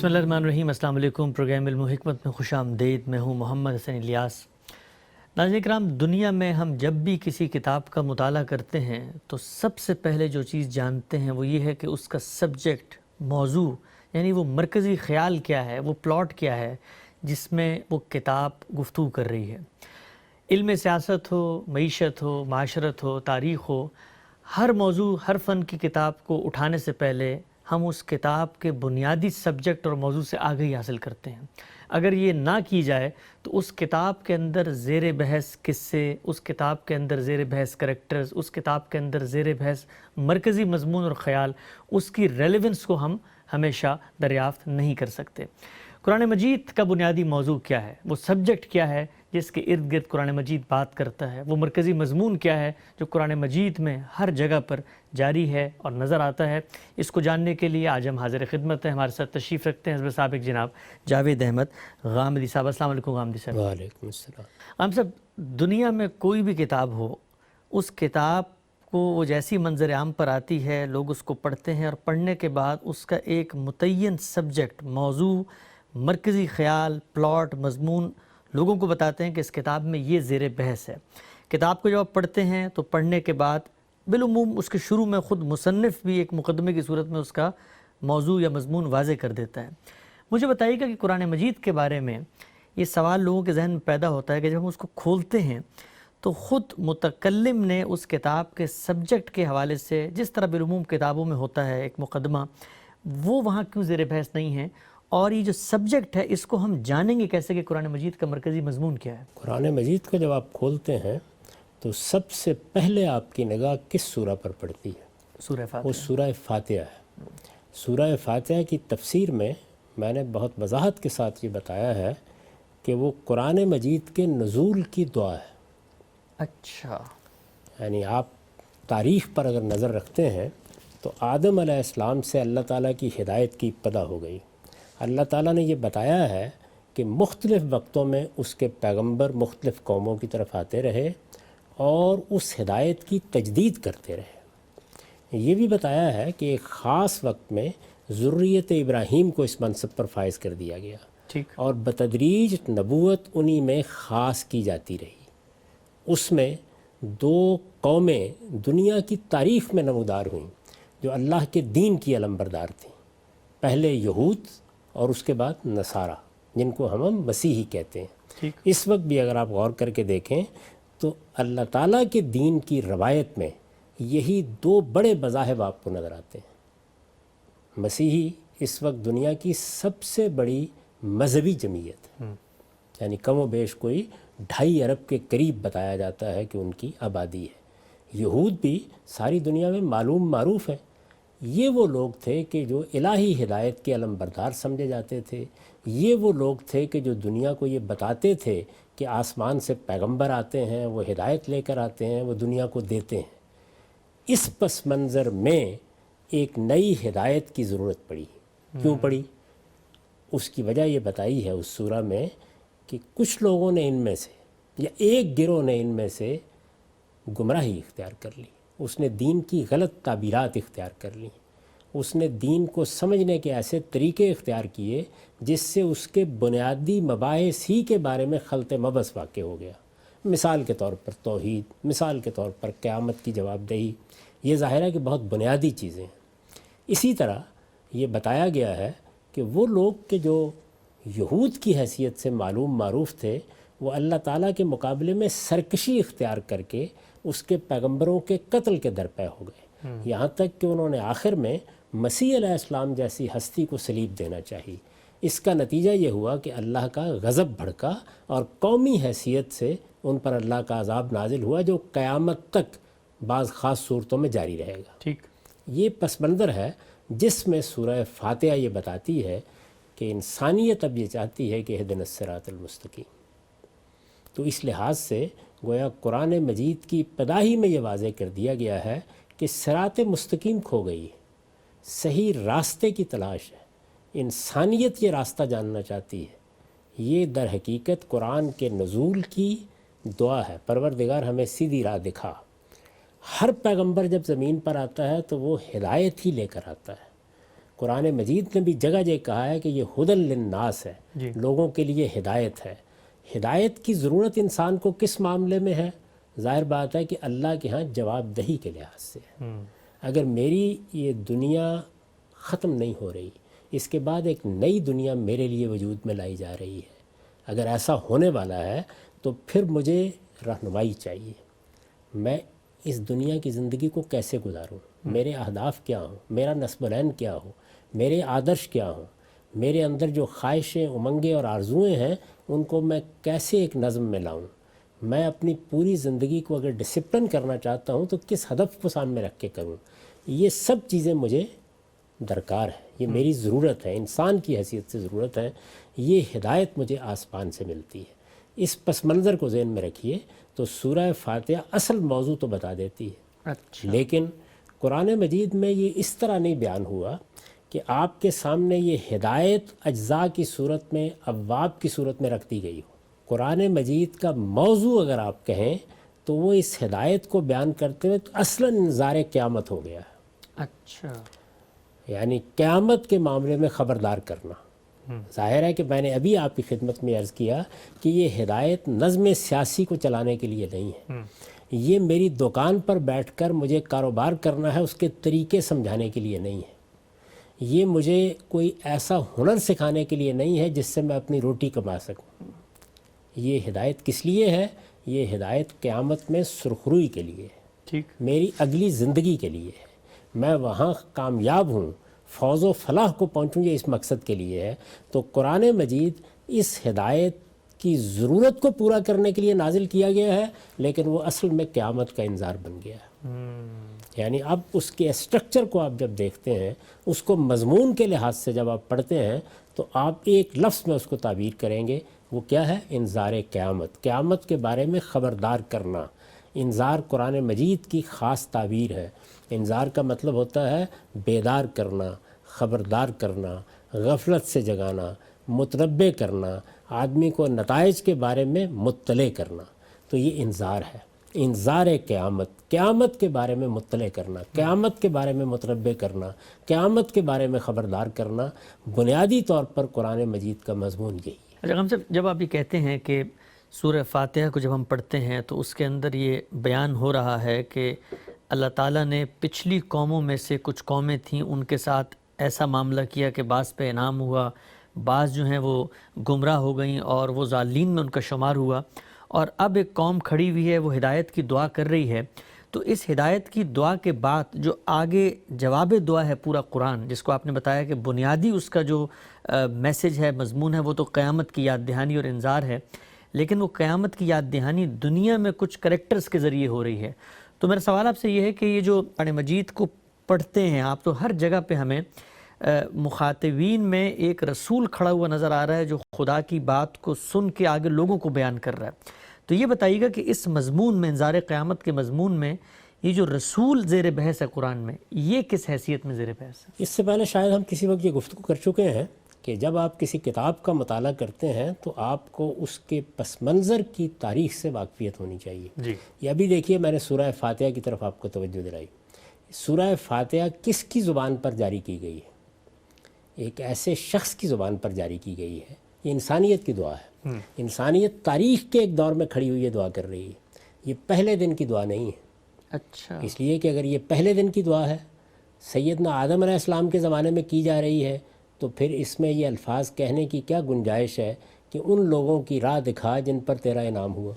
بسم اللہ الرحمن الرحیم۔ السلام علیکم۔ پروگرام علم و حکمت میں خوش آمدید۔ میں ہوں محمد حسین الیاس۔ ناظرین کرام، دنیا میں ہم جب بھی کسی کتاب کا مطالعہ کرتے ہیں تو سب سے پہلے جو چیز جانتے ہیں وہ یہ ہے کہ اس کا سبجیکٹ، موضوع، یعنی وہ مرکزی خیال کیا ہے، وہ پلاٹ کیا ہے جس میں وہ کتاب گفتگو کر رہی ہے۔ علم سیاست ہو، معیشت ہو، معاشرت ہو، تاریخ ہو، ہر موضوع، ہر فن کی کتاب کو اٹھانے سے پہلے ہم اس کتاب کے بنیادی سبجیکٹ اور موضوع سے آگاہی حاصل کرتے ہیں۔ اگر یہ نہ کی جائے تو اس کتاب کے اندر زیر بحث قصے، اس کتاب کے اندر زیر بحث کریکٹرز، اس کتاب کے اندر زیر بحث مرکزی مضمون اور خیال، اس کی ریلیونس کو ہم ہمیشہ دریافت نہیں کر سکتے۔ قرآن مجید کا بنیادی موضوع کیا ہے، وہ سبجیکٹ کیا ہے جس کے ارد گرد قرآن مجید بات کرتا ہے، وہ مرکزی مضمون کیا ہے جو قرآن مجید میں ہر جگہ پر جاری ہے اور نظر آتا ہے، اس کو جاننے کے لیے آج ہم حاضر خدمت ہیں۔ ہمارے ساتھ تشریف رکھتے ہیں حضرت سابق جناب جاوید احمد غامدی صاحب۔ السلام علیکم غامدی صاحب۔ وعلیکم السلام۔ غامدی صاحب، دنیا میں کوئی بھی کتاب ہو، اس کتاب کو وہ جیسی منظر عام پر آتی ہے، لوگ اس کو پڑھتے ہیں اور پڑھنے کے بعد اس کا ایک متعین سبجیکٹ، موضوع، مرکزی خیال، پلاٹ، مضمون لوگوں کو بتاتے ہیں کہ اس کتاب میں یہ زیر بحث ہے۔ کتاب کو جب آپ پڑھتے ہیں تو پڑھنے کے بعد بالعموم اس کے شروع میں خود مصنف بھی ایک مقدمے کی صورت میں اس کا موضوع یا مضمون واضح کر دیتا ہے۔ مجھے بتائیے گا کہ قرآن مجید کے بارے میں یہ سوال لوگوں کے ذہن میں پیدا ہوتا ہے کہ جب ہم اس کو کھولتے ہیں تو خود متکلم نے اس کتاب کے سبجیکٹ کے حوالے سے، جس طرح بالعموم کتابوں میں ہوتا ہے ایک مقدمہ، وہ وہاں کیوں زیر بحث نہیں ہے؟ اور یہ جو سبجیکٹ ہے اس کو ہم جانیں گے کیسے کہ قرآن مجید کا مرکزی مضمون کیا ہے؟ قرآن مجید کو جب آپ کھولتے ہیں تو سب سے پہلے آپ کی نگاہ کس سورہ پر پڑتی ہے؟ سورہ فاتحہ۔ وہ سورہ فاتحہ ہے۔ سورہ فاتحہ کی تفسیر میں نے بہت وضاحت کے ساتھ یہ بتایا ہے کہ وہ قرآن مجید کے نزول کی دعا ہے۔ اچھا، یعنی آپ تاریخ پر اگر نظر رکھتے ہیں تو آدم علیہ السلام سے اللہ تعالیٰ کی ہدایت کی ابتدا ہو گئی۔ اللہ تعالیٰ نے یہ بتایا ہے کہ مختلف وقتوں میں اس کے پیغمبر مختلف قوموں کی طرف آتے رہے اور اس ہدایت کی تجدید کرتے رہے۔ یہ بھی بتایا ہے کہ ایک خاص وقت میں ذریت ابراہیم کو اس منصب پر فائز کر دیا گیا، ٹھیک، اور بتدریج نبوت انہی میں خاص کی جاتی رہی۔ اس میں دو قومیں دنیا کی تاریخ میں نمودار ہوئیں جو اللہ کے دین کی علمبردار تھیں، پہلے یہود اور اس کے بعد نصارہ، جن کو ہم مسیحی کہتے ہیں۔ ٹھیک، اس وقت بھی اگر آپ غور کر کے دیکھیں تو اللہ تعالیٰ کے دین کی روایت میں یہی دو بڑے مذاہب آپ کو نظر آتے ہیں۔ مسیحی اس وقت دنیا کی سب سے بڑی مذہبی جمعیت ہے، یعنی کم و بیش کوئی 2.5 ارب کے قریب بتایا جاتا ہے کہ ان کی آبادی ہے۔ یہود بھی ساری دنیا میں معلوم معروف ہے۔ یہ وہ لوگ تھے کہ جو الہی ہدایت کے علمبردار سمجھے جاتے تھے۔ یہ وہ لوگ تھے کہ جو دنیا کو یہ بتاتے تھے کہ آسمان سے پیغمبر آتے ہیں، وہ ہدایت لے کر آتے ہیں، وہ دنیا کو دیتے ہیں۔ اس پس منظر میں ایک نئی ہدایت کی ضرورت پڑی۔ کیوں پڑی؟ اس کی وجہ یہ بتائی ہے اس سورہ میں کہ کچھ لوگوں نے ان میں سے، یا ایک گروہ نے ان میں سے گمراہی اختیار کر لی، اس نے دین کی غلط تعبیرات اختیار کر لیں، اس نے دین کو سمجھنے کے ایسے طریقے اختیار کیے جس سے اس کے بنیادی مباحث ہی کے بارے میں خلط مبحث واقع ہو گیا۔ مثال کے طور پر توحید، مثال کے طور پر قیامت کی جواب دہی، یہ ظاہر ہے کہ بہت بنیادی چیزیں ہیں۔ اسی طرح یہ بتایا گیا ہے کہ وہ لوگ کہ جو یہود کی حیثیت سے معلوم معروف تھے، وہ اللہ تعالیٰ کے مقابلے میں سرکشی اختیار کر کے اس کے پیغمبروں کے قتل کے درپے ہو گئے، یہاں تک کہ انہوں نے آخر میں مسیح علیہ السلام جیسی ہستی کو صلیب دینا چاہی۔ اس کا نتیجہ یہ ہوا کہ اللہ کا غضب بھڑکا اور قومی حیثیت سے ان پر اللہ کا عذاب نازل ہوا، جو قیامت تک بعض خاص صورتوں میں جاری رہے گا۔ ٹھیک، یہ پس منظر ہے جس میں سورہ فاتحہ یہ بتاتی ہے کہ انسانیت اب یہ چاہتی ہے کہ اہدنا الصراط المستقیم۔ تو اس لحاظ سے گویا قرآن مجید کی ابتدا ہی میں یہ واضح کر دیا گیا ہے کہ صراط مستقیم کھو گئی ہے، صحیح راستے کی تلاش ہے، انسانیت یہ راستہ جاننا چاہتی ہے۔ یہ در حقیقت قرآن کے نزول کی دعا ہے، پروردگار ہمیں سیدھی راہ دکھا۔ ہر پیغمبر جب زمین پر آتا ہے تو وہ ہدایت ہی لے کر آتا ہے۔ قرآن مجید نے بھی جگہ جگہ کہا ہے کہ یہ ہدی للناس ہے، جی لوگوں کے لیے ہدایت ہے۔ ہدایت کی ضرورت انسان کو کس معاملے میں ہے؟ ظاہر بات ہے کہ اللہ کے ہاں جواب دہی کے لحاظ سے ہے۔ اگر میری یہ دنیا ختم نہیں ہو رہی، اس کے بعد ایک نئی دنیا میرے لیے وجود میں لائی جا رہی ہے، اگر ایسا ہونے والا ہے تو پھر مجھے رہنمائی چاہیے۔ میں اس دنیا کی زندگی کو کیسے گزاروں، میرے اہداف کیا ہوں، میرا نصب العین کیا ہو، میرے آدرش کیا ہوں، میرے اندر جو خواہشیں، امنگیں اور آرزوئیں ہیں ان کو میں کیسے ایک نظم میں لاؤں۔ میں اپنی پوری زندگی کو اگر ڈسپلن کرنا چاہتا ہوں تو کس ہدف کو سامنے رکھ کے کروں۔ یہ سب چیزیں مجھے درکار ہے، یہ میری ضرورت ہے، انسان کی حیثیت سے ضرورت ہے۔ یہ ہدایت مجھے آسمان سے ملتی ہے۔ اس پس منظر کو ذہن میں رکھیے تو سورہ فاتحہ اصل موضوع تو بتا دیتی ہے، اچھا لیکن قرآن مجید میں یہ اس طرح نہیں بیان ہوا کہ آپ کے سامنے یہ ہدایت اجزاء کی صورت میں، ابواب کی صورت میں رکھ دی گئی ہو۔ قرآن مجید کا موضوع اگر آپ کہیں تو وہ اس ہدایت کو بیان کرتے ہوئے اصلاً انذار قیامت ہو گیا ہے، اچھا یعنی قیامت کے معاملے میں خبردار کرنا۔ ظاہر ہے کہ میں نے ابھی آپ کی خدمت میں عرض کیا کہ یہ ہدایت نظم سیاسی کو چلانے کے لیے نہیں ہے، یہ میری دکان پر بیٹھ کر مجھے کاروبار کرنا ہے اس کے طریقے سمجھانے کے لیے نہیں ہے، یہ مجھے کوئی ایسا ہنر سکھانے کے لیے نہیں ہے جس سے میں اپنی روٹی کما سکوں۔ یہ ہدایت کس لیے ہے؟ یہ ہدایت قیامت میں سرخروئی کے لیے ہے، ٹھیک میری اگلی زندگی کے لیے ہے، میں وہاں کامیاب ہوں، فوز و فلاح کو پہنچوں، یہ اس مقصد کے لیے ہے۔ تو قرآن مجید اس ہدایت کی ضرورت کو پورا کرنے کے لیے نازل کیا گیا ہے، لیکن وہ اصل میں قیامت کا انذار بن گیا ہے۔ یعنی اب اس کے اسٹرکچر کو آپ جب دیکھتے ہیں، اس کو مضمون کے لحاظ سے جب آپ پڑھتے ہیں تو آپ ایک لفظ میں اس کو تعبیر کریں گے، وہ کیا ہے؟ انذار قیامت، قیامت کے بارے میں خبردار کرنا۔ انذار قرآن مجید کی خاص تعبیر ہے۔ انذار کا مطلب ہوتا ہے بیدار کرنا، خبردار کرنا، غفلت سے جگانا، متنبع کرنا، آدمی کو نتائج کے بارے میں مطلع کرنا۔ تو یہ انذار ہے، انذار قیامت، قیامت کے بارے میں مطلع کرنا، قیامت کے بارے میں متنبع کرنا، قیامت کے بارے میں خبردار کرنا، بنیادی طور پر قرآن مجید کا مضمون یہی ہے۔ اچھا ہم صاحب، جب آپ یہ کہتے ہیں کہ سورہ فاتحہ کو جب ہم پڑھتے ہیں تو اس کے اندر یہ بیان ہو رہا ہے کہ اللہ تعالیٰ نے پچھلی قوموں میں سے کچھ قومیں تھیں، ان کے ساتھ ایسا معاملہ کیا کہ بعض پہ انعام ہوا، بعض جو ہیں وہ گمراہ ہو گئیں اور وہ ضالین میں ان کا شمار ہوا، اور اب ایک قوم کھڑی ہوئی ہے، وہ ہدایت کی دعا کر رہی ہے۔ تو اس ہدایت کی دعا کے بعد جو آگے جواب دعا ہے پورا قرآن، جس کو آپ نے بتایا کہ بنیادی اس کا جو میسج ہے، مضمون ہے، وہ تو قیامت کی یاد دہانی اور انذار ہے، لیکن وہ قیامت کی یاد دہانی دنیا میں کچھ کریکٹرز کے ذریعے ہو رہی ہے۔ تو میرا سوال آپ سے یہ ہے کہ یہ جو قرآن مجید کو پڑھتے ہیں آپ، تو ہر جگہ پہ ہمیں مخاطبین میں ایک رسول کھڑا ہوا نظر آ رہا ہے جو خدا کی بات کو سن کے آگے لوگوں کو بیان کر رہا ہے۔ تو یہ بتائیے گا کہ اس مضمون میں، انذار قیامت کے مضمون میں، یہ جو رسول زیر بحث ہے قرآن میں، یہ کس حیثیت میں زیر بحث ہے؟ اس سے پہلے شاید ہم کسی وقت یہ گفتگو کر چکے ہیں کہ جب آپ کسی کتاب کا مطالعہ کرتے ہیں تو آپ کو اس کے پس منظر کی تاریخ سے واقفیت ہونی چاہیے۔ جی یہ ابھی دیکھیے، میں نے سورہ فاتحہ کی طرف آپ کو توجہ دلائی۔ سورہ فاتحہ کس کی زبان پر جاری کی گئی ہے؟ ایک ایسے شخص کی زبان پر جاری کی گئی ہے۔ یہ انسانیت کی دعا ہے، انسانیت تاریخ کے ایک دور میں کھڑی ہوئی یہ دعا کر رہی ہے، یہ پہلے دن کی دعا نہیں ہے۔ اچھا، اس لیے کہ اگر یہ پہلے دن کی دعا ہے، سیدنا آدم علیہ السلام کے زمانے میں کی جا رہی ہے، تو پھر اس میں یہ الفاظ کہنے کی کیا گنجائش ہے کہ ان لوگوں کی راہ دکھا جن پر تیرا انعام ہوا؟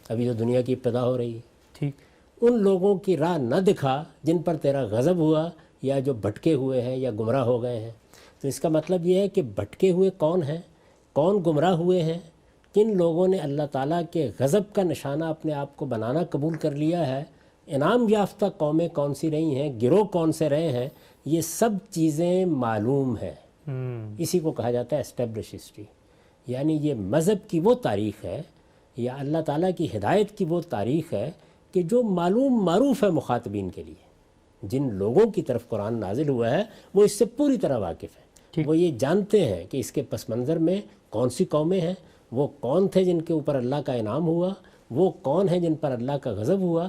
ابھی تو دنیا کی ابتدا ہو رہی ہے۔ ٹھیک، ان لوگوں کی راہ نہ دکھا جن پر تیرا غضب ہوا یا جو بھٹکے ہوئے ہیں یا گمراہ ہو گئے ہیں۔ تو اس کا مطلب یہ ہے کہ بھٹکے ہوئے کون ہیں، کون گمراہ ہوئے ہیں، کن لوگوں نے اللہ تعالیٰ کے غضب کا نشانہ اپنے آپ کو بنانا قبول کر لیا ہے، انعام یافتہ قومیں کون سی رہی ہیں، گروہ کون سے رہے ہیں، یہ سب چیزیں معلوم ہیں۔ اسی کو کہا جاتا ہے اسٹیبلش ہسٹری، یعنی یہ مذہب کی وہ تاریخ ہے یا اللہ تعالیٰ کی ہدایت کی وہ تاریخ ہے کہ جو معلوم معروف ہے مخاطبین کے لیے۔ جن لوگوں کی طرف قرآن نازل ہوا ہے وہ اس سے پوری طرح واقف ہیں، وہ یہ جانتے ہیں کہ اس کے پس منظر میں کون سی قومیں ہیں، وہ کون تھے جن کے اوپر اللہ کا انعام ہوا، وہ کون ہیں جن پر اللہ کا غضب ہوا۔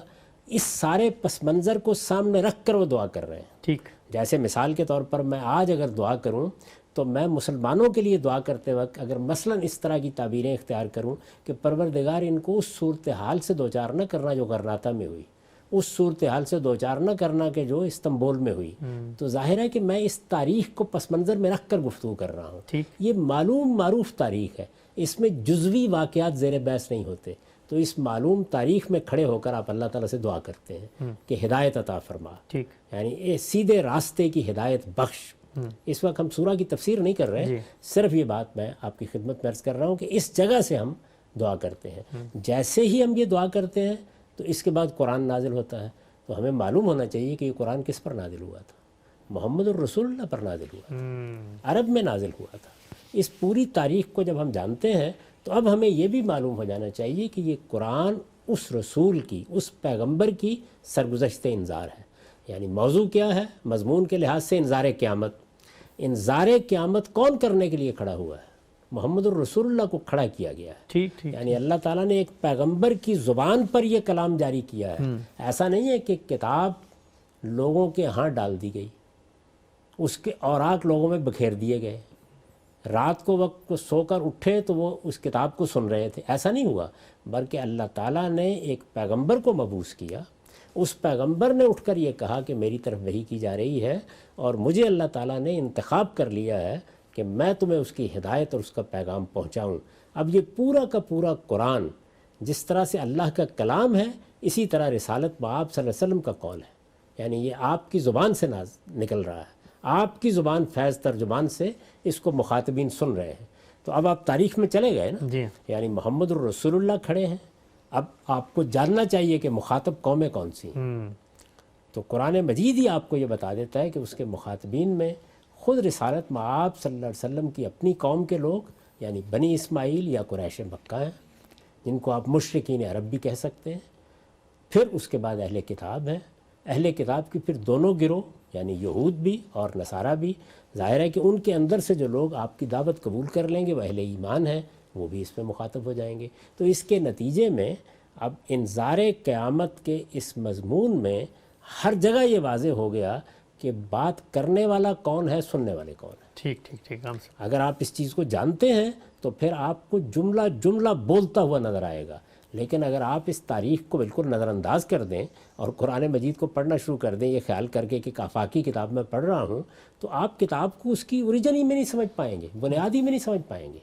اس سارے پس منظر کو سامنے رکھ کر وہ دعا کر رہے ہیں. ٹھیک. جیسے مثال کے طور پر میں آج اگر دعا کروں تو میں مسلمانوں کے لیے دعا کرتے وقت اگر مثلاً اس طرح کی تعبیریں اختیار کروں کہ پروردگار ان کو اس صورتحال سے دوچار نہ کرنا جو غرناطہ میں ہوئی، اس صورتحال سے دوچار نہ کرنا کہ جو استنبول میں ہوئی، تو ظاہر ہے کہ میں اس تاریخ کو پس منظر میں رکھ کر گفتگو کر رہا ہوں. یہ معلوم معروف تاریخ ہے، اس میں جزوی واقعات زیر بحث نہیں ہوتے. تو اس معلوم تاریخ میں کھڑے ہو کر آپ اللہ تعالیٰ سے دعا کرتے ہیں کہ ہدایت عطا فرما، یعنی سیدھے راستے کی ہدایت بخش. اس وقت ہم سورہ کی تفسیر نہیں کر رہے، صرف یہ بات میں آپ کی خدمت میں عرض کر رہا ہوں کہ اس جگہ سے ہم دعا کرتے ہیں. جیسے ہی ہم یہ دعا کرتے ہیں تو اس کے بعد قرآن نازل ہوتا ہے. تو ہمیں معلوم ہونا چاہیے کہ یہ قرآن کس پر نازل ہوا تھا؟ محمد الرسول اللہ پر نازل ہوا تھا، عرب میں نازل ہوا تھا. اس پوری تاریخ کو جب ہم جانتے ہیں تو اب ہمیں یہ بھی معلوم ہو جانا چاہیے کہ یہ قرآن اس رسول کی، اس پیغمبر کی سرگزشت انذار ہے. یعنی موضوع کیا ہے؟ مضمون کے لحاظ سے انذار قیامت. انذار قیامت کون کرنے کے لیے کھڑا ہوا ہے؟ محمد الرسول اللہ کو کھڑا کیا گیا ہے. یعنی اللہ تعالیٰ نے ایک پیغمبر کی زبان پر یہ کلام جاری کیا ہے. ایسا نہیں ہے کہ کتاب لوگوں کے ہاں ڈال دی گئی، اس کے اوراق لوگوں میں بکھیر دیے گئے، رات کو وقت کو سو کر اٹھے تو وہ اس کتاب کو سن رہے تھے. ایسا نہیں ہوا، بلکہ اللہ تعالیٰ نے ایک پیغمبر کو مبعوث کیا. اس پیغمبر نے اٹھ کر یہ کہا کہ میری طرف وحی کی جا رہی ہے اور مجھے اللہ تعالیٰ نے انتخاب کر لیا ہے کہ میں تمہیں اس کی ہدایت اور اس کا پیغام پہنچاؤں. اب یہ پورا کا پورا قرآن جس طرح سے اللہ کا کلام ہے، اسی طرح رسالت بآب صلی اللہ علیہ وسلم کا قول ہے. یعنی یہ آپ کی زبان سے نکل رہا ہے، آپ کی زبان فیض ترجمان سے اس کو مخاطبین سن رہے ہیں. تو اب آپ تاریخ میں چلے گئے نا، یعنی محمد الرسول اللہ کھڑے ہیں. اب آپ کو جاننا چاہیے کہ مخاطب قومیں کون سی ہیں. تو قرآن مجید ہی آپ کو یہ بتا دیتا ہے کہ اس کے مخاطبین میں خود رسالت مآب صلی اللہ علیہ وسلم کی اپنی قوم کے لوگ، یعنی بنی اسماعیل یا قریش مکہ ہیں، جن کو آپ مشرکین عرب بھی کہہ سکتے ہیں. پھر اس کے بعد اہل کتاب ہیں. اہل کتاب کی پھر دونوں گروہ، یعنی یہود بھی اور نصارہ بھی. ظاہر ہے کہ ان کے اندر سے جو لوگ آپ کی دعوت قبول کر لیں گے وہ اہل ایمان ہیں، وہ بھی اس میں مخاطب ہو جائیں گے. تو اس کے نتیجے میں اب انذار قیامت کے اس مضمون میں ہر جگہ یہ واضح ہو گیا کہ بات کرنے والا کون ہے، سننے والے کون ہیں. ٹھیک. اگر آپ اس چیز کو جانتے ہیں تو پھر آپ کو جملہ جملہ بولتا ہوا نظر آئے گا. لیکن اگر آپ اس تاریخ کو بالکل نظر انداز کر دیں اور قرآن مجید کو پڑھنا شروع کر دیں یہ خیال کر کے کہ آفاقی کتاب میں پڑھ رہا ہوں، تو آپ کتاب کو اس کی اوریجن ہی میں نہیں سمجھ پائیں گے، بنیادی میں نہیں سمجھ پائیں گے.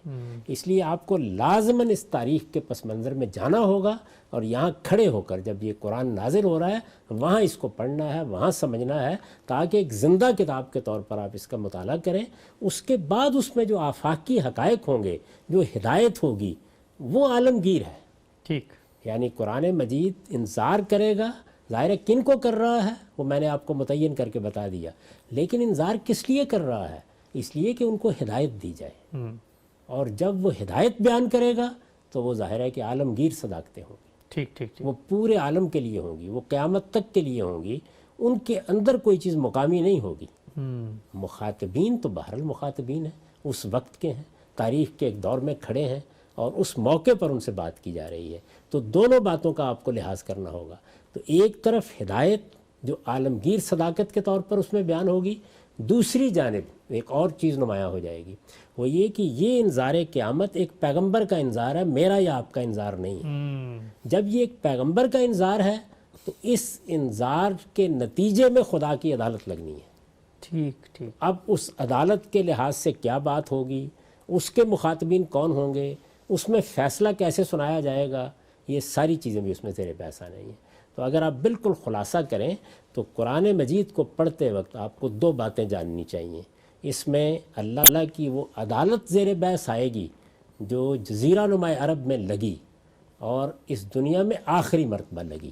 اس لیے آپ کو لازماً اس تاریخ کے پس منظر میں جانا ہوگا اور یہاں کھڑے ہو کر جب یہ قرآن نازل ہو رہا ہے وہاں اس کو پڑھنا ہے، وہاں سمجھنا ہے، تاکہ ایک زندہ کتاب کے طور پر آپ اس کا مطالعہ کریں. اس کے بعد اس میں جو آفاقی حقائق ہوں گے، جو ہدایت ہوگی، وہ عالمگیر ہے. یعنی قرآن مجید انذار کرے گا. ظاہر ہے کن کو کر رہا ہے وہ میں نے آپ کو متعین کر کے بتا دیا، لیکن انذار کس لیے کر رہا ہے؟ اس لیے کہ ان کو ہدایت دی جائے. اور جب وہ ہدایت بیان کرے گا تو وہ ظاہر ہے کہ عالمگیر صداقتیں ہوں گی. وہ پورے عالم کے لیے ہوں گی، وہ قیامت تک کے لیے ہوں گی. ان کے اندر کوئی چیز مقامی نہیں ہوگی. مخاطبین تو بہرحال مخاطبین ہیں، اس وقت کے ہیں، تاریخ کے ایک دور میں کھڑے ہیں اور اس موقع پر ان سے بات کی جا رہی ہے. تو دونوں باتوں کا آپ کو لحاظ کرنا ہوگا. تو ایک طرف ہدایت جو عالمگیر صداقت کے طور پر اس میں بیان ہوگی، دوسری جانب ایک اور چیز نمایاں ہو جائے گی، وہ یہ کہ یہ انذار قیامت ایک پیغمبر کا انذار ہے، میرا یا آپ کا انذار نہیں ہے. جب یہ ایک پیغمبر کا انذار ہے تو اس انذار کے نتیجے میں خدا کی عدالت لگنی ہے. اب اس عدالت کے لحاظ سے کیا بات ہوگی، اس کے مخاطبین کون ہوں گے، اس میں فیصلہ کیسے سنایا جائے گا، یہ ساری چیزیں بھی اس میں زیر بحث آ رہی ہیں. تو اگر آپ بالکل خلاصہ کریں تو قرآن مجید کو پڑھتے وقت آپ کو دو باتیں جاننی چاہیے. اس میں اللہ کی وہ عدالت زیر بحث آئے گی جو جزیرہ نما عرب میں لگی اور اس دنیا میں آخری مرتبہ لگی.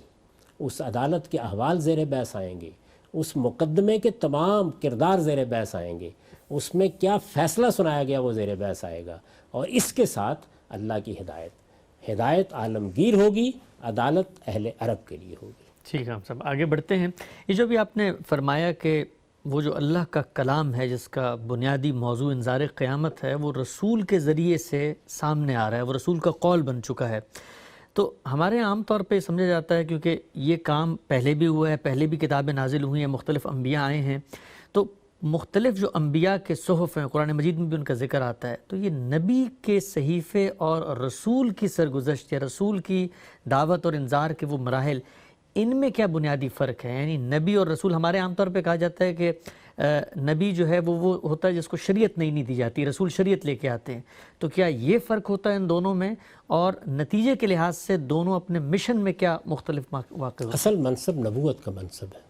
اس عدالت کے احوال زیر بحث آئیں گے، اس مقدمے کے تمام کردار زیر بحث آئیں گے، اس میں کیا فیصلہ سنایا گیا وہ زیر بحث آئے گا. اور اس کے ساتھ اللہ کی ہدایت عالمگیر ہوگی، عدالت اہل عرب کے لیے ہوگی. ٹھیک ہے صاحب، آگے بڑھتے ہیں. یہ جو بھی آپ نے فرمایا کہ وہ جو اللہ کا کلام ہے جس کا بنیادی موضوع انذار قیامت ہے، وہ رسول کے ذریعے سے سامنے آ رہا ہے، وہ رسول کا قول بن چکا ہے. تو ہمارے عام طور پہ سمجھا جاتا ہے کیونکہ یہ کام پہلے بھی ہوا ہے، پہلے بھی کتابیں نازل ہوئی ہیں، مختلف انبیاء آئے ہیں، تو مختلف جو انبیاء کے صحف ہیں قرآن مجید میں بھی ان کا ذکر آتا ہے، تو یہ نبی کے صحیفے اور رسول کی سرگزشت یا رسول کی دعوت اور انذار کے وہ مراحل، ان میں کیا بنیادی فرق ہے؟ یعنی نبی اور رسول، ہمارے عام طور پہ کہا جاتا ہے کہ نبی جو ہے وہ ہوتا ہے جس کو شریعت نہیں دی جاتی، رسول شریعت لے کے آتے ہیں، تو کیا یہ فرق ہوتا ہے ان دونوں میں؟ اور نتیجے کے لحاظ سے دونوں اپنے مشن میں کیا مختلف واقع ہوتے ہیں؟ اصل منصب نبوت کا منصب ہے،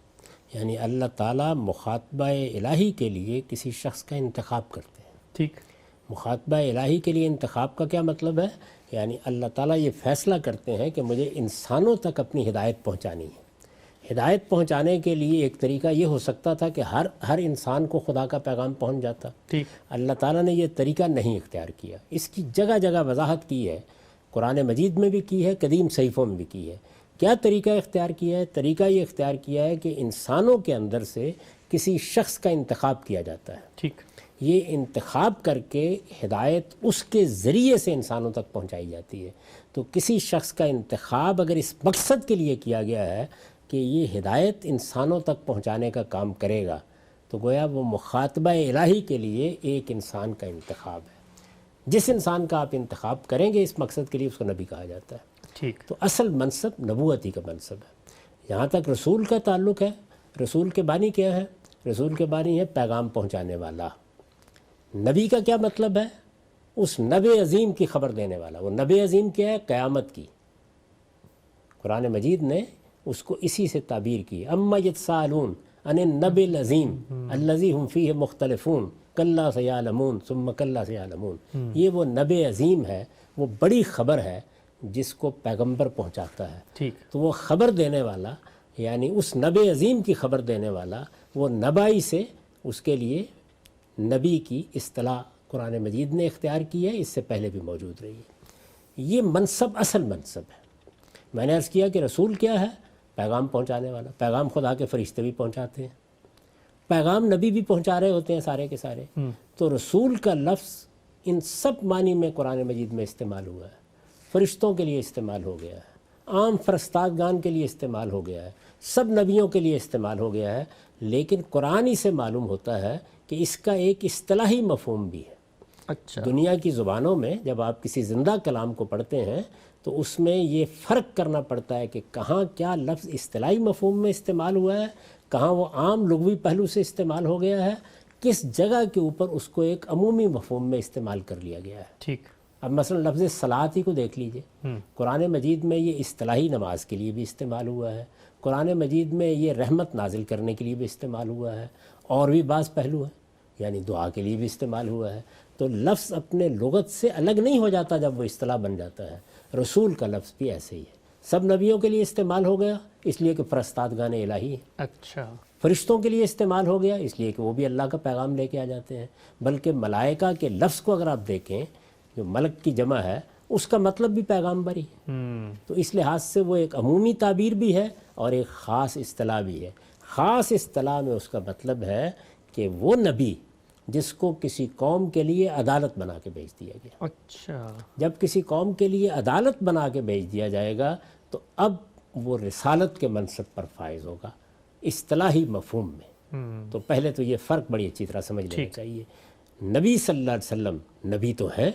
یعنی اللہ تعالیٰ مخاطبہ الہی کے لیے کسی شخص کا انتخاب کرتے ہیں۔ ٹھیک، مخاطبہ الہی کے لیے انتخاب کا کیا مطلب ہے؟ یعنی اللہ تعالیٰ یہ فیصلہ کرتے ہیں کہ مجھے انسانوں تک اپنی ہدایت پہنچانی ہے۔ ہدایت پہنچانے کے لیے ایک طریقہ یہ ہو سکتا تھا کہ ہر انسان کو خدا کا پیغام پہنچ جاتا، ٹھیک، اللہ تعالیٰ نے یہ طریقہ نہیں اختیار کیا۔ اس کی جگہ جگہ وضاحت کی ہے، قرآن مجید میں بھی کی ہے، قدیم صحیفوں میں بھی کی ہے۔ کیا طریقہ اختیار کیا ہے؟ طریقہ یہ اختیار کیا ہے کہ انسانوں کے اندر سے کسی شخص کا انتخاب کیا جاتا ہے، ٹھیک، یہ انتخاب کر کے ہدایت اس کے ذریعے سے انسانوں تک پہنچائی جاتی ہے۔ تو کسی شخص کا انتخاب اگر اس مقصد کے لیے کیا گیا ہے کہ یہ ہدایت انسانوں تک پہنچانے کا کام کرے گا، تو گویا وہ مخاطبہ الہی کے لیے ایک انسان کا انتخاب ہے۔ جس انسان کا آپ انتخاب کریں گے اس مقصد کے لیے، اس کو نبی کہا جاتا ہے۔ ٹھیک، تو اصل منصب نبوتی کا منصب ہے۔ جہاں تک رسول کا تعلق ہے، رسول کے بانی کیا ہے؟ رسول کے بانی ہے پیغام پہنچانے والا۔ نبی کا کیا مطلب ہے؟ اس نبی عظیم کی خبر دینے والا۔ وہ نبی عظیم کیا ہے؟ قیامت کی۔ قرآن مجید نے اس کو اسی سے تعبیر کی، اما یتساءلون عن النبی العظیم الذی هم فیہ مختلفون کلا سیعلمون ثم کلا سیعلمون۔ یہ وہ نبی عظیم ہے، وہ بڑی خبر ہے جس کو پیغمبر پہنچاتا ہے۔ ٹھیک، تو وہ خبر دینے والا، یعنی اس نبی عظیم کی خبر دینے والا، وہ نبائی سے اس کے لیے نبی کی اصطلاح قرآن مجید نے اختیار کی ہے، اس سے پہلے بھی موجود رہی ہے۔ یہ منصب اصل منصب ہے۔ میں نے عرض کیا کہ رسول کیا ہے؟ پیغام پہنچانے والا۔ پیغام خدا کے فرشتے بھی پہنچاتے ہیں، پیغام نبی بھی پہنچا رہے ہوتے ہیں سارے کے سارے۔ تو رسول کا لفظ ان سب معنی میں قرآن مجید میں استعمال ہوا ہے۔ فرشتوں کے لیے استعمال ہو گیا ہے، عام فرستادگان کے لیے استعمال ہو گیا ہے، سب نبیوں کے لیے استعمال ہو گیا ہے، لیکن قرآن ہی سے معلوم ہوتا ہے کہ اس کا ایک اصطلاحی مفہوم بھی ہے۔ اچھا، دنیا کی زبانوں میں جب آپ کسی زندہ کلام کو پڑھتے ہیں تو اس میں یہ فرق کرنا پڑتا ہے کہ کہاں کیا لفظ اصطلاحی مفہوم میں استعمال ہوا ہے، کہاں وہ عام لغوی پہلو سے استعمال ہو گیا ہے، کس جگہ کے اوپر اس کو ایک عمومی مفہوم میں استعمال کر لیا گیا ہے۔ ٹھیک، اب مثلا لفظ صلاۃ ہی کو دیکھ لیجئے، قرآن مجید میں یہ اصطلاحی نماز کے لیے بھی استعمال ہوا ہے، قرآن مجید میں یہ رحمت نازل کرنے کے لیے بھی استعمال ہوا ہے، اور بھی بعض پہلو ہیں، یعنی دعا کے لیے بھی استعمال ہوا ہے۔ تو لفظ اپنے لغت سے الگ نہیں ہو جاتا جب وہ اصطلاح بن جاتا ہے۔ رسول کا لفظ بھی ایسے ہی ہے، سب نبیوں کے لیے استعمال ہو گیا اس لیے کہ فرستادگان الہی ہیں، اچھا، فرشتوں کے لیے استعمال ہو گیا اس لیے کہ وہ بھی اللہ کا پیغام لے کے آ جاتے ہیں۔ بلکہ ملائکہ کے لفظ کو اگر آپ دیکھیں، جو ملک کی جمع ہے، اس کا مطلب بھی پیغامبر ہی ہے۔ تو اس لحاظ سے وہ ایک عمومی تعبیر بھی ہے اور ایک خاص اصطلاح بھی ہے۔ خاص اصطلاح میں اس کا مطلب ہے کہ وہ نبی جس کو کسی قوم کے لیے عدالت بنا کے بھیج دیا گیا۔ اچھا، جب کسی قوم کے لیے عدالت بنا کے بھیج دیا جائے گا تو اب وہ رسالت کے منصب پر فائز ہوگا اصطلاحی مفہوم میں۔ تو پہلے تو یہ فرق بڑی اچھی طرح سمجھ لینا چاہیے۔ نبی صلی اللہ علیہ وسلم نبی تو ہے،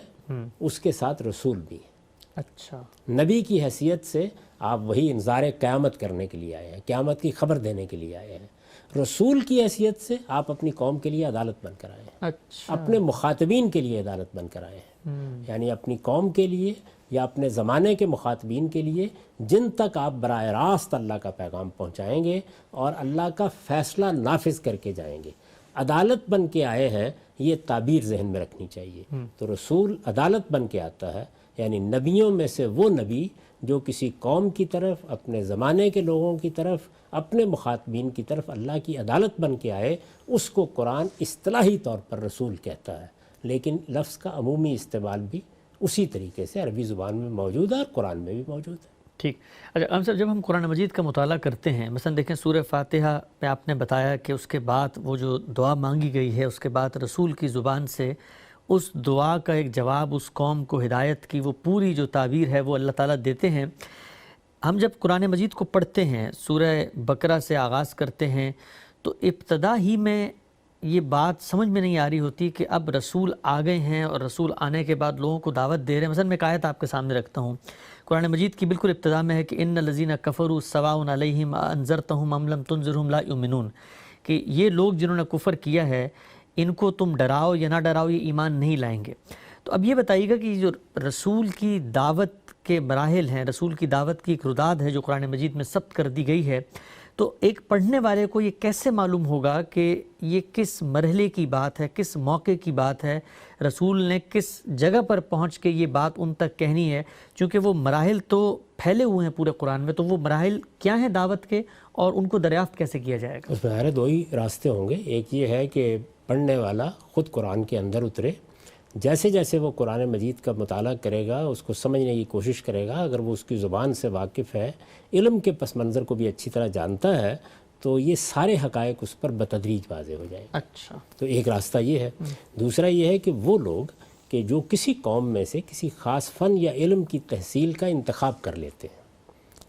اس کے ساتھ رسول بھی ہے۔ اچھا، نبی کی حیثیت سے آپ وہی انذار قیامت کرنے کے لیے آئے ہیں، قیامت کی خبر دینے کے لیے آئے ہیں۔ رسول کی حیثیت سے آپ اپنی قوم کے لیے عدالت بن کر آئے ہیں، اچھا، اپنے مخاطبین کے لیے عدالت بن کر آئے ہیں، یعنی اپنی قوم کے لیے یا اپنے زمانے کے مخاطبین کے لیے جن تک آپ براہ راست اللہ کا پیغام پہنچائیں گے اور اللہ کا فیصلہ نافذ کر کے جائیں گے۔ عدالت بن کے آئے ہیں، یہ تعبیر ذہن میں رکھنی چاہیے۔ تو رسول عدالت بن کے آتا ہے، یعنی نبیوں میں سے وہ نبی جو کسی قوم کی طرف، اپنے زمانے کے لوگوں کی طرف، اپنے مخاطبین کی طرف اللہ کی عدالت بن کے آئے، اس کو قرآن اصطلاحی طور پر رسول کہتا ہے، لیکن لفظ کا عمومی استعمال بھی اسی طریقے سے عربی زبان میں موجود ہے اور قرآن میں بھی موجود ہے۔ ٹھیک۔ اچھا صاحب، جب ہم قرآن مجید کا مطالعہ کرتے ہیں، مثلا دیکھیں سورہ فاتحہ پہ آپ نے بتایا کہ اس کے بعد وہ جو دعا مانگی گئی ہے، اس کے بعد رسول کی زبان سے اس دعا کا ایک جواب اس قوم کو ہدایت کی وہ پوری جو تعبیر ہے وہ اللہ تعالیٰ دیتے ہیں۔ ہم جب قرآن مجید کو پڑھتے ہیں، سورہ بقرہ سے آغاز کرتے ہیں، تو ابتدا ہی میں یہ بات سمجھ میں نہیں آ رہی ہوتی کہ اب رسول آ گئے ہیں اور رسول آنے کے بعد لوگوں کو دعوت دے رہے ہیں۔ مثلا میں ایک آیت آپ کے سامنے رکھتا ہوں، قرآن مجید کی بالکل ابتدا میں ہے کہ ان الذین کفروا سواء علیہم انذرتہم ام لم تنذرہم لا یؤمنون، کہ یہ لوگ جنہوں نے کفر کیا ہے ان کو تم ڈراؤ یا نہ ڈراؤ یہ ایمان نہیں لائیں گے۔ تو اب یہ بتائیے گا کہ جو رسول کی دعوت کے مراحل ہیں، رسول کی دعوت کی ایک رداد ہے جو قرآن مجید میں ثبت کر دی گئی ہے، تو ایک پڑھنے والے کو یہ کیسے معلوم ہوگا کہ یہ کس مرحلے کی بات ہے، کس موقع کی بات ہے، رسول نے کس جگہ پر پہنچ کے یہ بات ان تک کہنی ہے؟ چونکہ وہ مراحل تو پھیلے ہوئے ہیں پورے قرآن میں، تو وہ مراحل کیا ہیں دعوت کے اور ان کو دریافت کیسے کیا جائے گا؟ اس میں دو ہی راستے ہوں گے۔ ایک یہ ہے کہ پڑھنے والا خود قرآن کے اندر اترے، جیسے جیسے وہ قرآن مجید کا مطالعہ کرے گا، اس کو سمجھنے کی کوشش کرے گا، اگر وہ اس کی زبان سے واقف ہے، علم کے پس منظر کو بھی اچھی طرح جانتا ہے، تو یہ سارے حقائق اس پر بتدریج واضح ہو جائیں گے۔ اچھا، تو ایک راستہ یہ ہے۔ دوسرا یہ ہے کہ وہ لوگ کہ جو کسی قوم میں سے کسی خاص فن یا علم کی تحصیل کا انتخاب کر لیتے ہیں،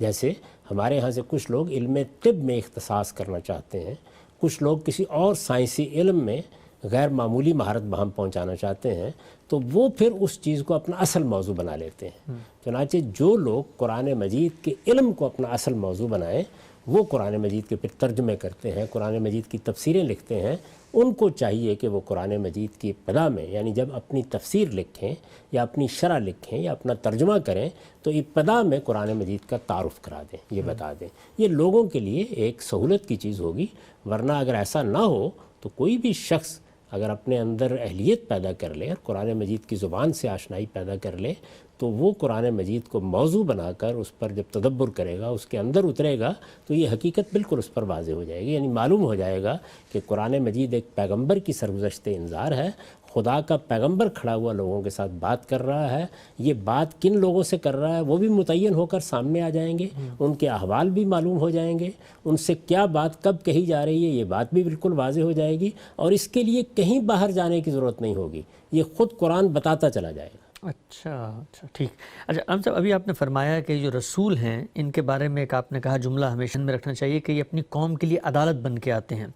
جیسے ہمارے ہاں سے کچھ لوگ علم طب میں اختصاص کرنا چاہتے ہیں، کچھ لوگ کسی اور سائنسی علم میں غیر معمولی مہارت بہم پہنچانا چاہتے ہیں، تو وہ پھر اس چیز کو اپنا اصل موضوع بنا لیتے ہیں۔ چنانچہ جو لوگ قرآن مجید کے علم کو اپنا اصل موضوع بنائیں، وہ قرآن مجید کے پھر ترجمے کرتے ہیں، قرآن مجید کی تفسیریں لکھتے ہیں۔ ان کو چاہیے کہ وہ قرآن مجید کی ابتدا میں، یعنی جب اپنی تفسیر لکھیں یا اپنی شرح لکھیں یا اپنا ترجمہ کریں، تو ابتدا میں قرآن مجید کا تعارف کرا دیں، یہ بتا دیں۔ یہ لوگوں کے لیے ایک سہولت کی چیز ہوگی، ورنہ اگر ایسا نہ ہو تو کوئی بھی شخص اگر اپنے اندر اہلیت پیدا کر لے اور قرآن مجید کی زبان سے آشنائی پیدا کر لے، تو وہ قرآن مجید کو موضوع بنا کر اس پر جب تدبر کرے گا، اس کے اندر اترے گا، تو یہ حقیقت بالکل اس پر واضح ہو جائے گی۔ یعنی معلوم ہو جائے گا کہ قرآن مجید ایک پیغمبر کی سرگزشت انذار ہے، خدا کا پیغمبر کھڑا ہوا لوگوں کے ساتھ بات کر رہا ہے۔ یہ بات کن لوگوں سے کر رہا ہے وہ بھی متعین ہو کر سامنے آ جائیں گے، ان کے احوال بھی معلوم ہو جائیں گے، ان سے کیا بات کب کہی جا رہی ہے یہ بات بھی بالکل واضح ہو جائے گی، اور اس کے لیے کہیں باہر جانے کی ضرورت نہیں ہوگی، یہ خود قرآن بتاتا چلا جائے گا۔ اچھا ٹھیک۔ اچھا عام صاحب، ابھی آپ نے فرمایا کہ جو رسول ہیں ان کے بارے میں ایک آپ نے کہا جملہ ہمیشہ میں رکھنا چاہیے کہ یہ اپنی قوم کے لیے عدالت بن کے آتے ہیں۔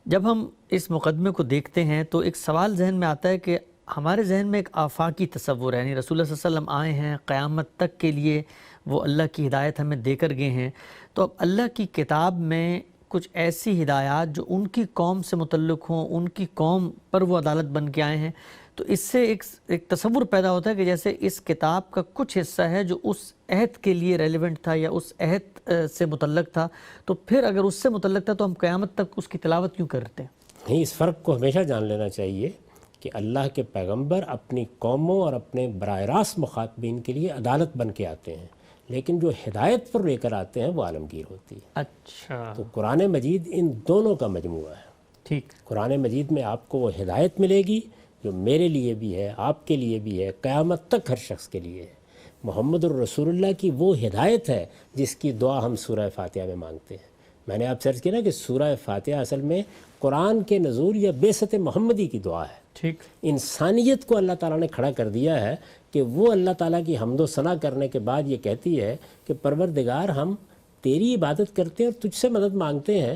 جب ہم اس مقدمے کو دیکھتے ہیں تو ایک سوال ذہن میں آتا ہے کہ ہمارے ذہن میں ایک آفاقی تصور ہے، یعنی رسول اللہ صلی اللہ علیہ وسلم آئے ہیں، قیامت تک کے لیے وہ اللہ کی ہدایت ہمیں دے کر گئے ہیں، تو اب اللہ کی کتاب میں کچھ ایسی ہدایات جو ان کی قوم سے متعلق ہوں، ان کی قوم پر وہ عدالت بن کے آئے ہیں، تو اس سے ایک تصور پیدا ہوتا ہے کہ جیسے اس کتاب کا کچھ حصہ ہے جو اس عہد کے لیے ریلیونٹ تھا یا اس عہد سے متعلق تھا، تو پھر اگر اس سے متعلق تھا تو ہم قیامت تک اس کی تلاوت کیوں کرتے ہیں؟ نہیں، اس فرق کو ہمیشہ جان لینا چاہیے کہ اللہ کے پیغمبر اپنی قوموں اور اپنے براہ راست مخاطبین کے لیے عدالت بن کے آتے ہیں، لیکن جو ہدایت پر لے کر آتے ہیں وہ عالمگیر ہوتی ہے۔ اچھا، تو قرآن مجید ان دونوں کا مجموعہ ہے۔ ٹھیک۔ قرآن مجید میں آپ کو وہ ہدایت ملے گی جو میرے لیے بھی ہے، آپ کے لیے بھی ہے، قیامت تک ہر شخص کے لیے ہے۔ محمد الرسول اللہ کی وہ ہدایت ہے جس کی دعا ہم سورہ فاتحہ میں مانگتے ہیں۔ میں نے آپ سے عرض کیا نا کہ سورہ فاتحہ اصل میں قرآن کے نزول یا بعثت محمدی کی دعا ہے۔ ٹھیک۔ انسانیت کو اللہ تعالیٰ نے کھڑا کر دیا ہے کہ وہ اللہ تعالیٰ کی حمد و ثنا کرنے کے بعد یہ کہتی ہے کہ پروردگار، ہم تیری عبادت کرتے ہیں اور تجھ سے مدد مانگتے ہیں،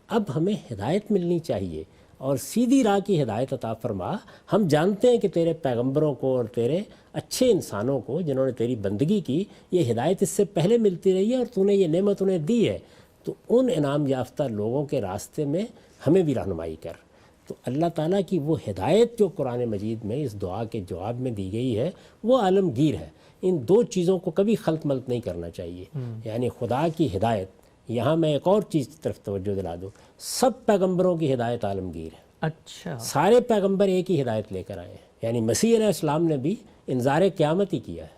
اب ہمیں ہدایت ملنی چاہیے اور سیدھی راہ کی ہدایت عطا فرما۔ ہم جانتے ہیں کہ تیرے پیغمبروں کو اور تیرے اچھے انسانوں کو جنہوں نے تیری بندگی کی، یہ ہدایت اس سے پہلے ملتی رہی ہے اور تو نے یہ نعمت انہیں دی ہے، تو ان انعام یافتہ لوگوں کے راستے میں ہمیں بھی رہنمائی کر۔ تو اللہ تعالیٰ کی وہ ہدایت جو قرآن مجید میں اس دعا کے جواب میں دی گئی ہے وہ عالمگیر ہے۔ ان دو چیزوں کو کبھی خلط ملط نہیں کرنا چاہیے۔ یعنی خدا کی ہدایت، یہاں میں ایک اور چیز کی طرف توجہ دلا دوں، سب پیغمبروں کی ہدایت عالمگیر ہے۔ اچھا، سارے پیغمبر ایک ہی ہدایت لے کر آئے ہیں۔ یعنی مسیح علیہ السلام نے بھی انذار قیامت ہی کیا ہے،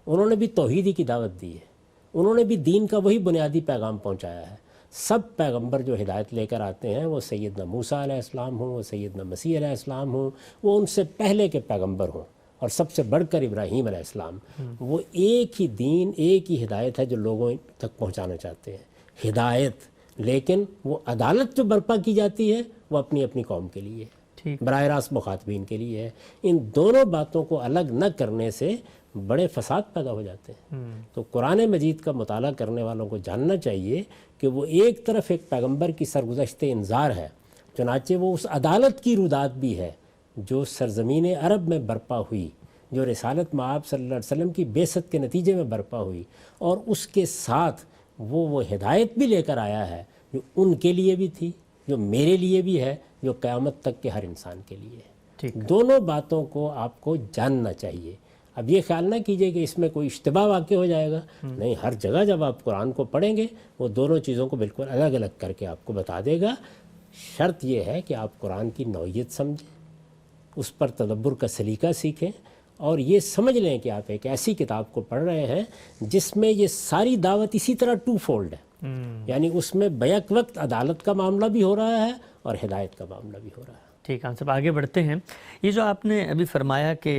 انہوں نے بھی توحید ہی کی دعوت دی ہے، انہوں نے بھی دین کا وہی بنیادی پیغام پہنچایا ہے۔ سب پیغمبر جو ہدایت لے کر آتے ہیں، وہ سیدنا موسیٰ علیہ السلام ہوں، وہ سیدنا مسیح علیہ السلام ہوں، وہ ان سے پہلے کے پیغمبر ہوں، اور سب سے بڑھ کر ابراہیم علیہ السلام، وہ ایک ہی دین، ایک ہی ہدایت ہے جو لوگوں تک پہنچانا چاہتے ہیں، ہدایت۔ لیکن وہ عدالت جو برپا کی جاتی ہے وہ اپنی اپنی قوم کے لیے ہے۔ ٹھیک، براہ راست مخاطبین کے لیے ہے۔ ان دونوں باتوں کو الگ نہ کرنے سے بڑے فساد پیدا ہو جاتے ہیں۔ تو قرآن مجید کا مطالعہ کرنے والوں کو جاننا چاہیے کہ وہ ایک طرف ایک پیغمبر کی سرگزشت انذار ہے، چنانچہ وہ اس عدالت کی رودات بھی ہے جو سرزمین عرب میں برپا ہوئی، جو رسالت مآب صلی اللہ علیہ وسلم کی بعثت کے نتیجے میں برپا ہوئی، اور اس کے ساتھ وہ ہدایت بھی لے کر آیا ہے جو ان کے لیے بھی تھی، جو میرے لیے بھی ہے، جو قیامت تک کے ہر انسان کے لیے ہے۔ ٹھیک، دونوں باتوں کو آپ کو جاننا چاہیے۔ اب یہ خیال نہ کیجئے کہ اس میں کوئی اشتباہ واقع ہو جائے گا، نہیں، ہر جگہ جب آپ قرآن کو پڑھیں گے وہ دونوں چیزوں کو بالکل الگ الگ کر کے آپ کو بتا دے گا۔ شرط یہ ہے کہ آپ قرآن کی نوعیت سمجھیں، اس پر تدبر کا سلیقہ سیکھیں، اور یہ سمجھ لیں کہ آپ ایک ایسی کتاب کو پڑھ رہے ہیں جس میں یہ ساری دعوت اسی طرح ٹو فولڈ ہے، یعنی اس میں بیک وقت عدالت کا معاملہ بھی ہو رہا ہے اور ہدایت کا معاملہ بھی ہو رہا ہے۔ ٹھیک، ہم سب آگے بڑھتے ہیں۔ یہ جو آپ نے ابھی فرمایا کہ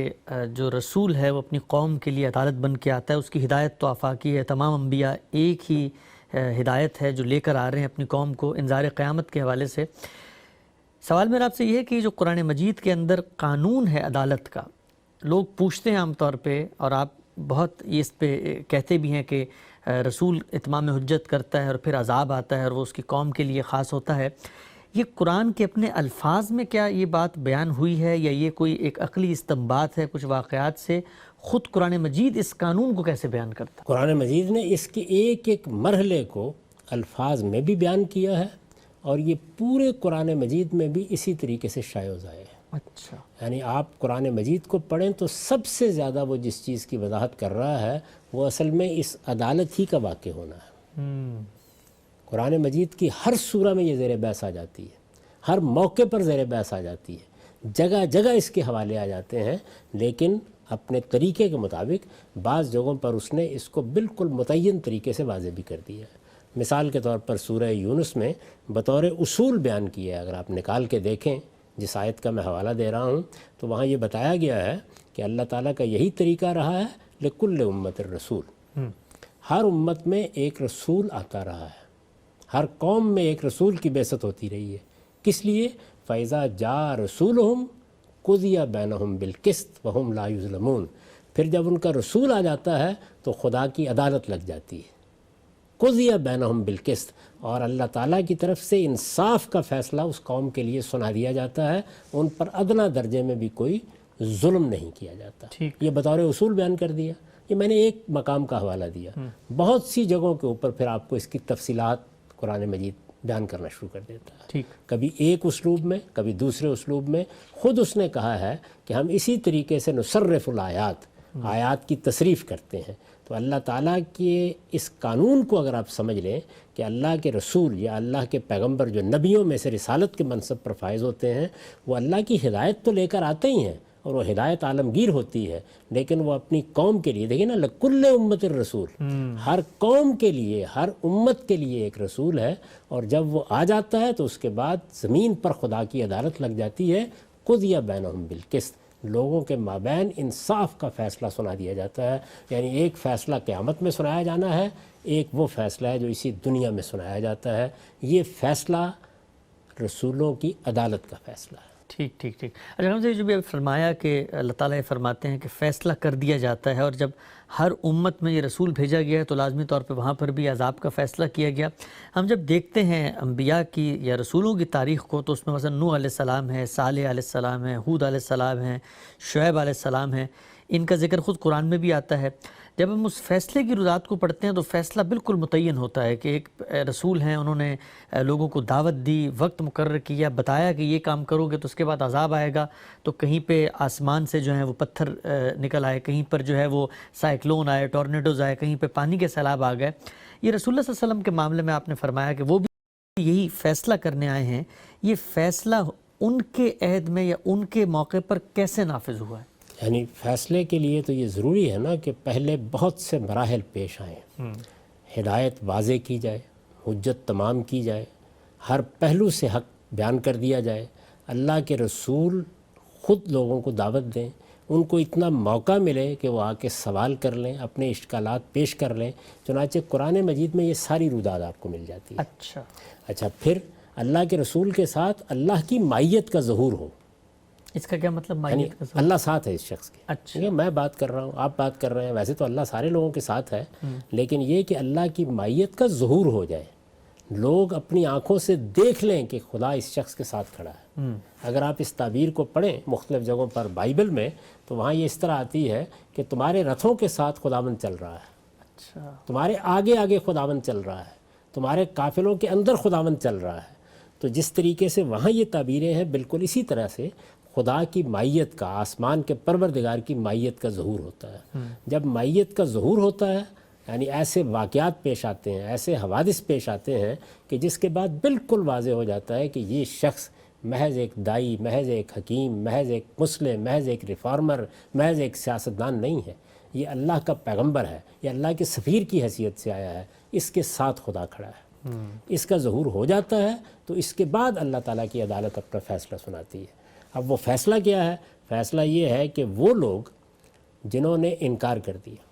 جو رسول ہے وہ اپنی قوم کے لیے عدالت بن کے آتا ہے، اس کی ہدایت تو آفاقی ہے، تمام انبیاء ایک ہی ہدایت ہے جو لے کر آ رہے ہیں اپنی قوم کو انذار قیامت کے حوالے سے۔ سوال میرا آپ سے یہ ہے کہ جو قرآن مجید کے اندر قانون ہے عدالت کا، لوگ پوچھتے ہیں عام طور پہ، اور آپ بہت اس پہ کہتے بھی ہیں کہ رسول اتمام حجت کرتا ہے اور پھر عذاب آتا ہے اور وہ اس کی قوم کے لیے خاص ہوتا ہے، یہ قرآن کے اپنے الفاظ میں کیا یہ بات بیان ہوئی ہے، یا یہ کوئی ایک عقلی استنباط ہے کچھ واقعات سے؟ خود قرآن مجید اس قانون کو کیسے بیان کرتا ہے؟ قرآن مجید نے اس کے ایک ایک مرحلے کو الفاظ میں بھی بیان کیا ہے، اور یہ پورے قرآن مجید میں بھی اسی طریقے سے شائع و ظاہر ہے۔ اچھا، یعنی آپ قرآن مجید کو پڑھیں تو سب سے زیادہ وہ جس چیز کی وضاحت کر رہا ہے وہ اصل میں اس عدالت ہی کا واقع ہونا ہے۔ قرآن مجید کی ہر سورہ میں یہ زیر بحث آ جاتی ہے، ہر موقع پر زیر بحث آ جاتی ہے، جگہ جگہ اس کے حوالے آ جاتے ہیں، لیکن اپنے طریقے کے مطابق بعض جگہوں پر اس نے اس کو بالکل متعین طریقے سے واضح بھی کر دیا ہے۔ مثال کے طور پر سورہ یونس میں بطور اصول بیان کیا ہے، اگر آپ نکال کے دیکھیں جس آیت کا میں حوالہ دے رہا ہوں تو وہاں یہ بتایا گیا ہے کہ اللہ تعالیٰ کا یہی طریقہ رہا ہے، لکل امت الرسول، ہر امت میں ایک رسول آتا رہا ہے، ہر قوم میں ایک رسول کی بعثت ہوتی رہی ہے۔ کس لیے؟ فَإِذَا جَاءَ رَسُولُهُمْ قُضِيَ بَيْنَهُمْ بِالْقِسْطِ وَهُمْ لَا يُظْلَمُونَ، پھر جب ان کا رسول آ جاتا ہے تو خدا کی عدالت لگ جاتی ہے۔ قُضِيَ بَيْنَهُمْ بِالْقِسْطِ، اور اللہ تعالیٰ کی طرف سے انصاف کا فیصلہ اس قوم کے لیے سنا دیا جاتا ہے، ان پر ادنیٰ درجے میں بھی کوئی ظلم نہیں کیا جاتا۔ یہ بطور اصول بیان کر دیا۔ یہ میں نے ایک مقام کا حوالہ دیا، بہت سی جگہوں کے اوپر پھر آپ کو اس کی تفصیلات قرآن مجید بیان کرنا شروع کر دیتا ہے، کبھی ایک اسلوب میں، کبھی دوسرے اسلوب میں۔ خود اس نے کہا ہے کہ ہم اسی طریقے سے نصرف الآیات، آیات کی تصریف کرتے ہیں۔ تو اللہ تعالیٰ کے اس قانون کو اگر آپ سمجھ لیں کہ اللہ کے رسول یا اللہ کے پیغمبر جو نبیوں میں سے رسالت کے منصب پر فائز ہوتے ہیں، وہ اللہ کی ہدایت تو لے کر آتے ہی ہیں، اور وہ ہدایت عالمگیر ہوتی ہے، لیکن وہ اپنی قوم کے لیے، دیکھیں نا، لکل امت الرسول، ہر قوم کے لیے، ہر امت کے لیے ایک رسول ہے، اور جب وہ آ جاتا ہے تو اس کے بعد زمین پر خدا کی عدالت لگ جاتی ہے۔ قُضِیَ بَیْنَهُمْ بِالْقِسْطِ، لوگوں کے مابین انصاف کا فیصلہ سنا دیا جاتا ہے۔ یعنی ایک فیصلہ قیامت میں سنایا جانا ہے، ایک وہ فیصلہ ہے جو اسی دنیا میں سنایا جاتا ہے۔ یہ فیصلہ رسولوں کی عدالت کا فیصلہ ہے۔ ٹھیک۔ اچھا، ہم سے جو بھی فرمایا کہ اللہ تعالیٰ یہ فرماتے ہیں کہ فیصلہ کر دیا جاتا ہے، اور جب ہر امت میں یہ رسول بھیجا گیا ہے تو لازمی طور پہ وہاں پر بھی عذاب کا فیصلہ کیا گیا۔ ہم جب دیکھتے ہیں انبیاء کی یا رسولوں کی تاریخ کو تو اس میں مثلا نوح علیہ السلام ہے، صالح علیہ السلام ہے، ہود علیہ السلام ہے، شعیب علیہ السلام ہے، ان کا ذکر خود قرآن میں بھی آتا ہے۔ جب ہم اس فیصلے کی رضاعت کو پڑھتے ہیں تو فیصلہ بالکل متعین ہوتا ہے کہ ایک رسول ہیں، انہوں نے لوگوں کو دعوت دی، وقت مقرر کیا، بتایا کہ یہ کام کرو گے تو اس کے بعد عذاب آئے گا، تو کہیں پہ آسمان سے جو ہے وہ پتھر نکل آئے، کہیں پر جو ہے وہ سائیکلون آئے، ٹورنیڈوز آئے، کہیں پہ پانی کے سیلاب آ گئے۔ یہ رسول اللہ صلی اللہ علیہ وسلم کے معاملے میں آپ نے فرمایا کہ وہ بھی یہی فیصلہ کرنے آئے ہیں۔ یہ فیصلہ ان کے عہد میں یا ان کے موقع پر کیسے نافذ ہوا ہے؟ یعنی فیصلے کے لیے تو یہ ضروری ہے نا کہ پہلے بہت سے مراحل پیش آئیں، ہدایت واضح کی جائے، حجت تمام کی جائے، ہر پہلو سے حق بیان کر دیا جائے، اللہ کے رسول خود لوگوں کو دعوت دیں، ان کو اتنا موقع ملے کہ وہ آ کے سوال کر لیں، اپنے اشکالات پیش کر لیں۔ چنانچہ قرآن مجید میں یہ ساری روداد آپ کو مل جاتی ہے۔ اچھا، پھر اللہ کے رسول کے ساتھ اللہ کی مائیت کا ظہور ہو، اس کا کیا مطلب یعنی مائیت کا ظہور؟ اللہ ساتھ ہے اس شخص کے. اچھا ٹھیک ہے، میں بات کر رہا ہوں، آپ بات کر رہے ہیں، ویسے تو اللہ سارے لوگوں کے ساتھ ہے، لیکن یہ کہ اللہ کی مائیت کا ظہور ہو جائے، لوگ اپنی آنکھوں سے دیکھ لیں کہ خدا اس شخص کے ساتھ کھڑا ہے. اگر آپ اس تعبیر کو پڑھیں مختلف جگہوں پر بائبل میں، تو وہاں یہ اس طرح آتی ہے کہ تمہارے رتھوں کے ساتھ خداوند چل رہا ہے، اچھا تمہارے آگے آگے خداوند چل رہا ہے، تمہارے قافلوں کے اندر خداوند چل رہا ہے. تو جس طریقے سے وہاں یہ تعبیریں ہیں، بالکل اسی طرح سے خدا کی مائیت کا، آسمان کے پروردگار کی مائیت کا ظہور ہوتا ہے. جب مائیت کا ظہور ہوتا ہے، یعنی ایسے واقعات پیش آتے ہیں، ایسے حوادث پیش آتے ہیں کہ جس کے بعد بالکل واضح ہو جاتا ہے کہ یہ شخص محض ایک دائی، محض ایک حکیم، محض ایک مسلم، محض ایک ریفارمر، محض ایک سیاستدان نہیں ہے، یہ اللہ کا پیغمبر ہے، یہ اللہ کے سفیر کی حیثیت سے آیا ہے، اس کے ساتھ خدا کھڑا ہے. اس کا ظہور ہو جاتا ہے تو اس کے بعد اللہ تعالیٰ کی عدالت اپنا فیصلہ سناتی ہے. اب وہ فیصلہ کیا ہے؟ فیصلہ یہ ہے کہ وہ لوگ جنہوں نے انکار کر دیا،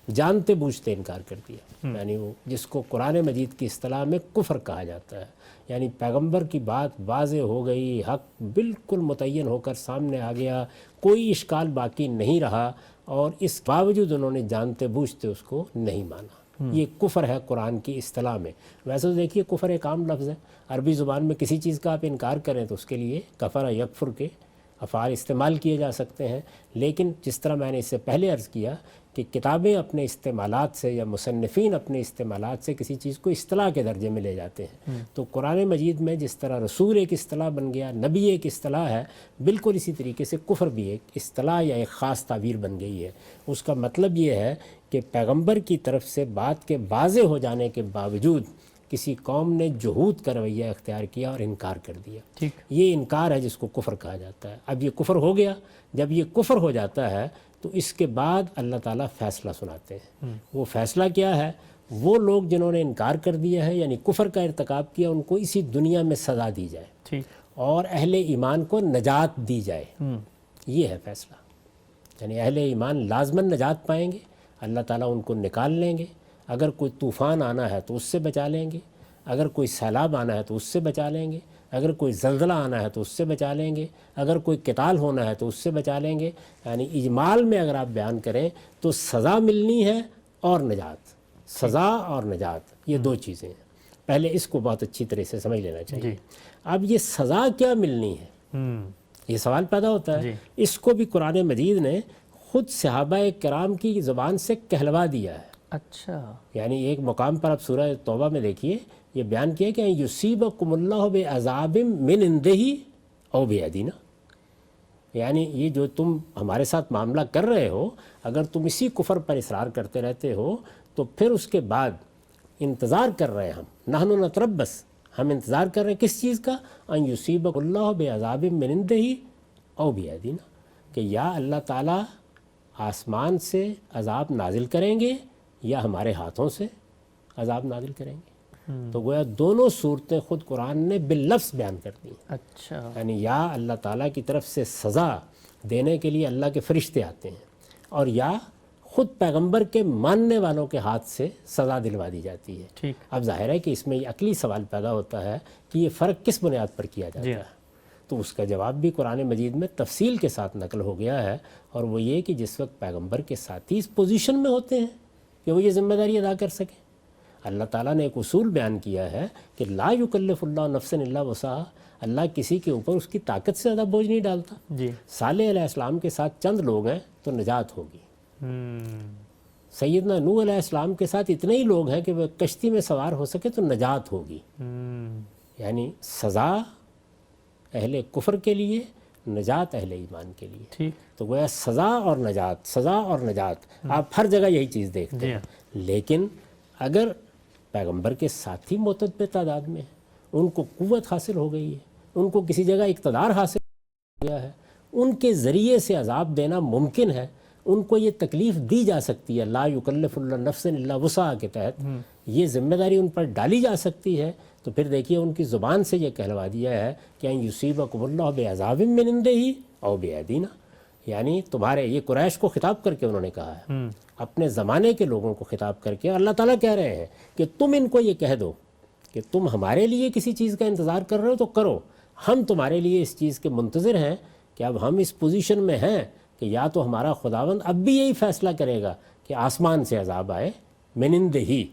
جانتے بوجھتے انکار کر دیا، یعنی وہ جس کو قرآن مجید کی اصطلاح میں کفر کہا جاتا ہے، یعنی پیغمبر کی بات واضح ہو گئی، حق بالکل متعین ہو کر سامنے آ گیا، کوئی اشکال باقی نہیں رہا، اور اس باوجود انہوں نے جانتے بوجھتے اس کو نہیں مانا. یہ کفر ہے قرآن کی اصطلاح میں. ویسے تو دیکھیے کفر ایک عام لفظ ہے، عربی زبان میں کسی چیز کا آپ انکار کریں تو اس کے لیے کفر یکفر کے افعال استعمال کیے جا سکتے ہیں. لیکن جس طرح میں نے اس سے پہلے عرض کیا کہ کتابیں اپنے استعمالات سے یا مصنفین اپنے استعمالات سے کسی چیز کو اصطلاح کے درجے میں لے جاتے ہیں، تو قرآن مجید میں جس طرح رسول ایک اصطلاح بن گیا، نبی ایک اصطلاح ہے، بالکل اسی طریقے سے کفر بھی ایک اصطلاح یا ایک خاص تعبیر بن گئی ہے. اس کا مطلب یہ ہے کہ پیغمبر کی طرف سے بات کے واضح ہو جانے کے باوجود کسی قوم نے جہود کا رویہ اختیار کیا اور انکار کر دیا. ٹھیک یہ انکار ہے جس کو کفر کہا جاتا ہے. اب یہ کفر ہو گیا، جب یہ کفر ہو جاتا ہے تو اس کے بعد اللہ تعالیٰ فیصلہ سناتے ہیں. وہ فیصلہ کیا ہے؟ وہ لوگ جنہوں نے انکار کر دیا ہے، یعنی کفر کا ارتکاب کیا، ان کو اسی دنیا میں سزا دی جائے ٹھیک اور اہل ایمان کو نجات دی جائے. یہ ہے فیصلہ. یعنی اہل ایمان لازماً نجات پائیں گے، اللہ تعالیٰ ان کو نکال لیں گے. اگر کوئی طوفان آنا ہے تو اس سے بچا لیں گے، اگر کوئی سیلاب آنا ہے تو اس سے بچا لیں گے، اگر کوئی زلزلہ آنا ہے تو اس سے بچا لیں گے، اگر کوئی قتال ہونا ہے تو اس سے بچا لیں گے. یعنی اجمال میں اگر آپ بیان کریں تو سزا ملنی ہے اور نجات. سزا اور نجات یہ دو چیزیں ہیں. پہلے اس کو بہت اچھی طرح سے سمجھ لینا چاہیے. اب یہ سزا کیا ملنی ہے، یہ سوال پیدا ہوتا ہے. اس کو بھی قرآن مجید نے خود صحابہ کرام کی زبان سے کہلوا دیا ہے. اچھا یعنی ایک مقام پر آپ سورہ توبہ میں دیکھیے، یہ بیان کیا کہ یصیبکم اللہ بعذاب من عندہ او بایدینا، یعنی یہ جو تم ہمارے ساتھ معاملہ کر رہے ہو، اگر تم اسی کفر پر اصرار کرتے رہتے ہو تو پھر اس کے بعد انتظار کر رہے ہیں ہم، نحن نتربص، ہم انتظار کر رہے ہیں کس چیز کا؟ ان یصیبک اللہ بعذاب من عندہ او بایدینا، کہ یا اللہ تعالیٰ آسمان سے عذاب نازل کریں گے یا ہمارے ہاتھوں سے عذاب نازل کریں گے. تو گویا دونوں صورتیں خود قرآن نے باللفظ بیان کر دی. اچھا یعنی یا اللہ تعالیٰ کی طرف سے سزا دینے کے لیے اللہ کے فرشتے آتے ہیں، اور یا خود پیغمبر کے ماننے والوں کے ہاتھ سے سزا دلوا دی جاتی ہے. ٹھیک اب ظاہر ہے کہ اس میں یہ عقلی سوال پیدا ہوتا ہے کہ یہ فرق کس بنیاد پر کیا جاتا ہے. تو اس کا جواب بھی قرآن مجید میں تفصیل کے ساتھ نقل ہو گیا ہے، اور وہ یہ کہ جس وقت پیغمبر کے ساتھی اس پوزیشن میں ہوتے ہیں کہ وہ یہ ذمہ داری ادا کر سکیں. اللہ تعالیٰ نے ایک اصول بیان کیا ہے کہ لا یکلف اللہ نفسا الا وسعہا، اللہ کسی کے اوپر اس کی طاقت سے زیادہ بوجھ نہیں ڈالتا. جی صالح علیہ السلام کے ساتھ چند لوگ ہیں تو نجات ہوگی. سیدنا نوح علیہ السلام کے ساتھ اتنے ہی لوگ ہیں کہ وہ کشتی میں سوار ہو سکے تو نجات ہوگی. یعنی سزا اہل کفر کے لیے، نجات اہل ایمان کے لیے. ٹھیک تو گویا سزا اور نجات، سزا اور نجات، آپ ہر جگہ یہی چیز دیکھتے ہیں. لیکن اگر پیغمبر کے ساتھی معتدب تعداد میں ہیں، ان کو قوت حاصل ہو گئی ہے، ان کو کسی جگہ اقتدار حاصل ہو گیا ہے، ان کے ذریعے سے عذاب دینا ممکن ہے، ان کو یہ تکلیف دی جا سکتی ہے، لا یکلف اللہ نفسا الا وسعہا کے تحت یہ ذمہ داری ان پر ڈالی جا سکتی ہے. تو پھر دیکھیے ان کی زبان سے یہ کہلوا دیا ہے کہ ان یصیبکم اللہ بعذاب من عندہ او بایدینا، یعنی تمہارے، یہ قریش کو خطاب کر کے انہوں نے کہا ہے، اپنے زمانے کے لوگوں کو خطاب کر کے اللہ تعالیٰ کہہ رہے ہیں کہ تم ان کو یہ کہہ دو کہ تم ہمارے لیے کسی چیز کا انتظار کر رہے ہو تو کرو، ہم تمہارے لیے اس چیز کے منتظر ہیں کہ اب ہم اس پوزیشن میں ہیں کہ یا تو ہمارا خداوند اب بھی یہی فیصلہ کرے گا کہ آسمان سے عذاب آئے منندہی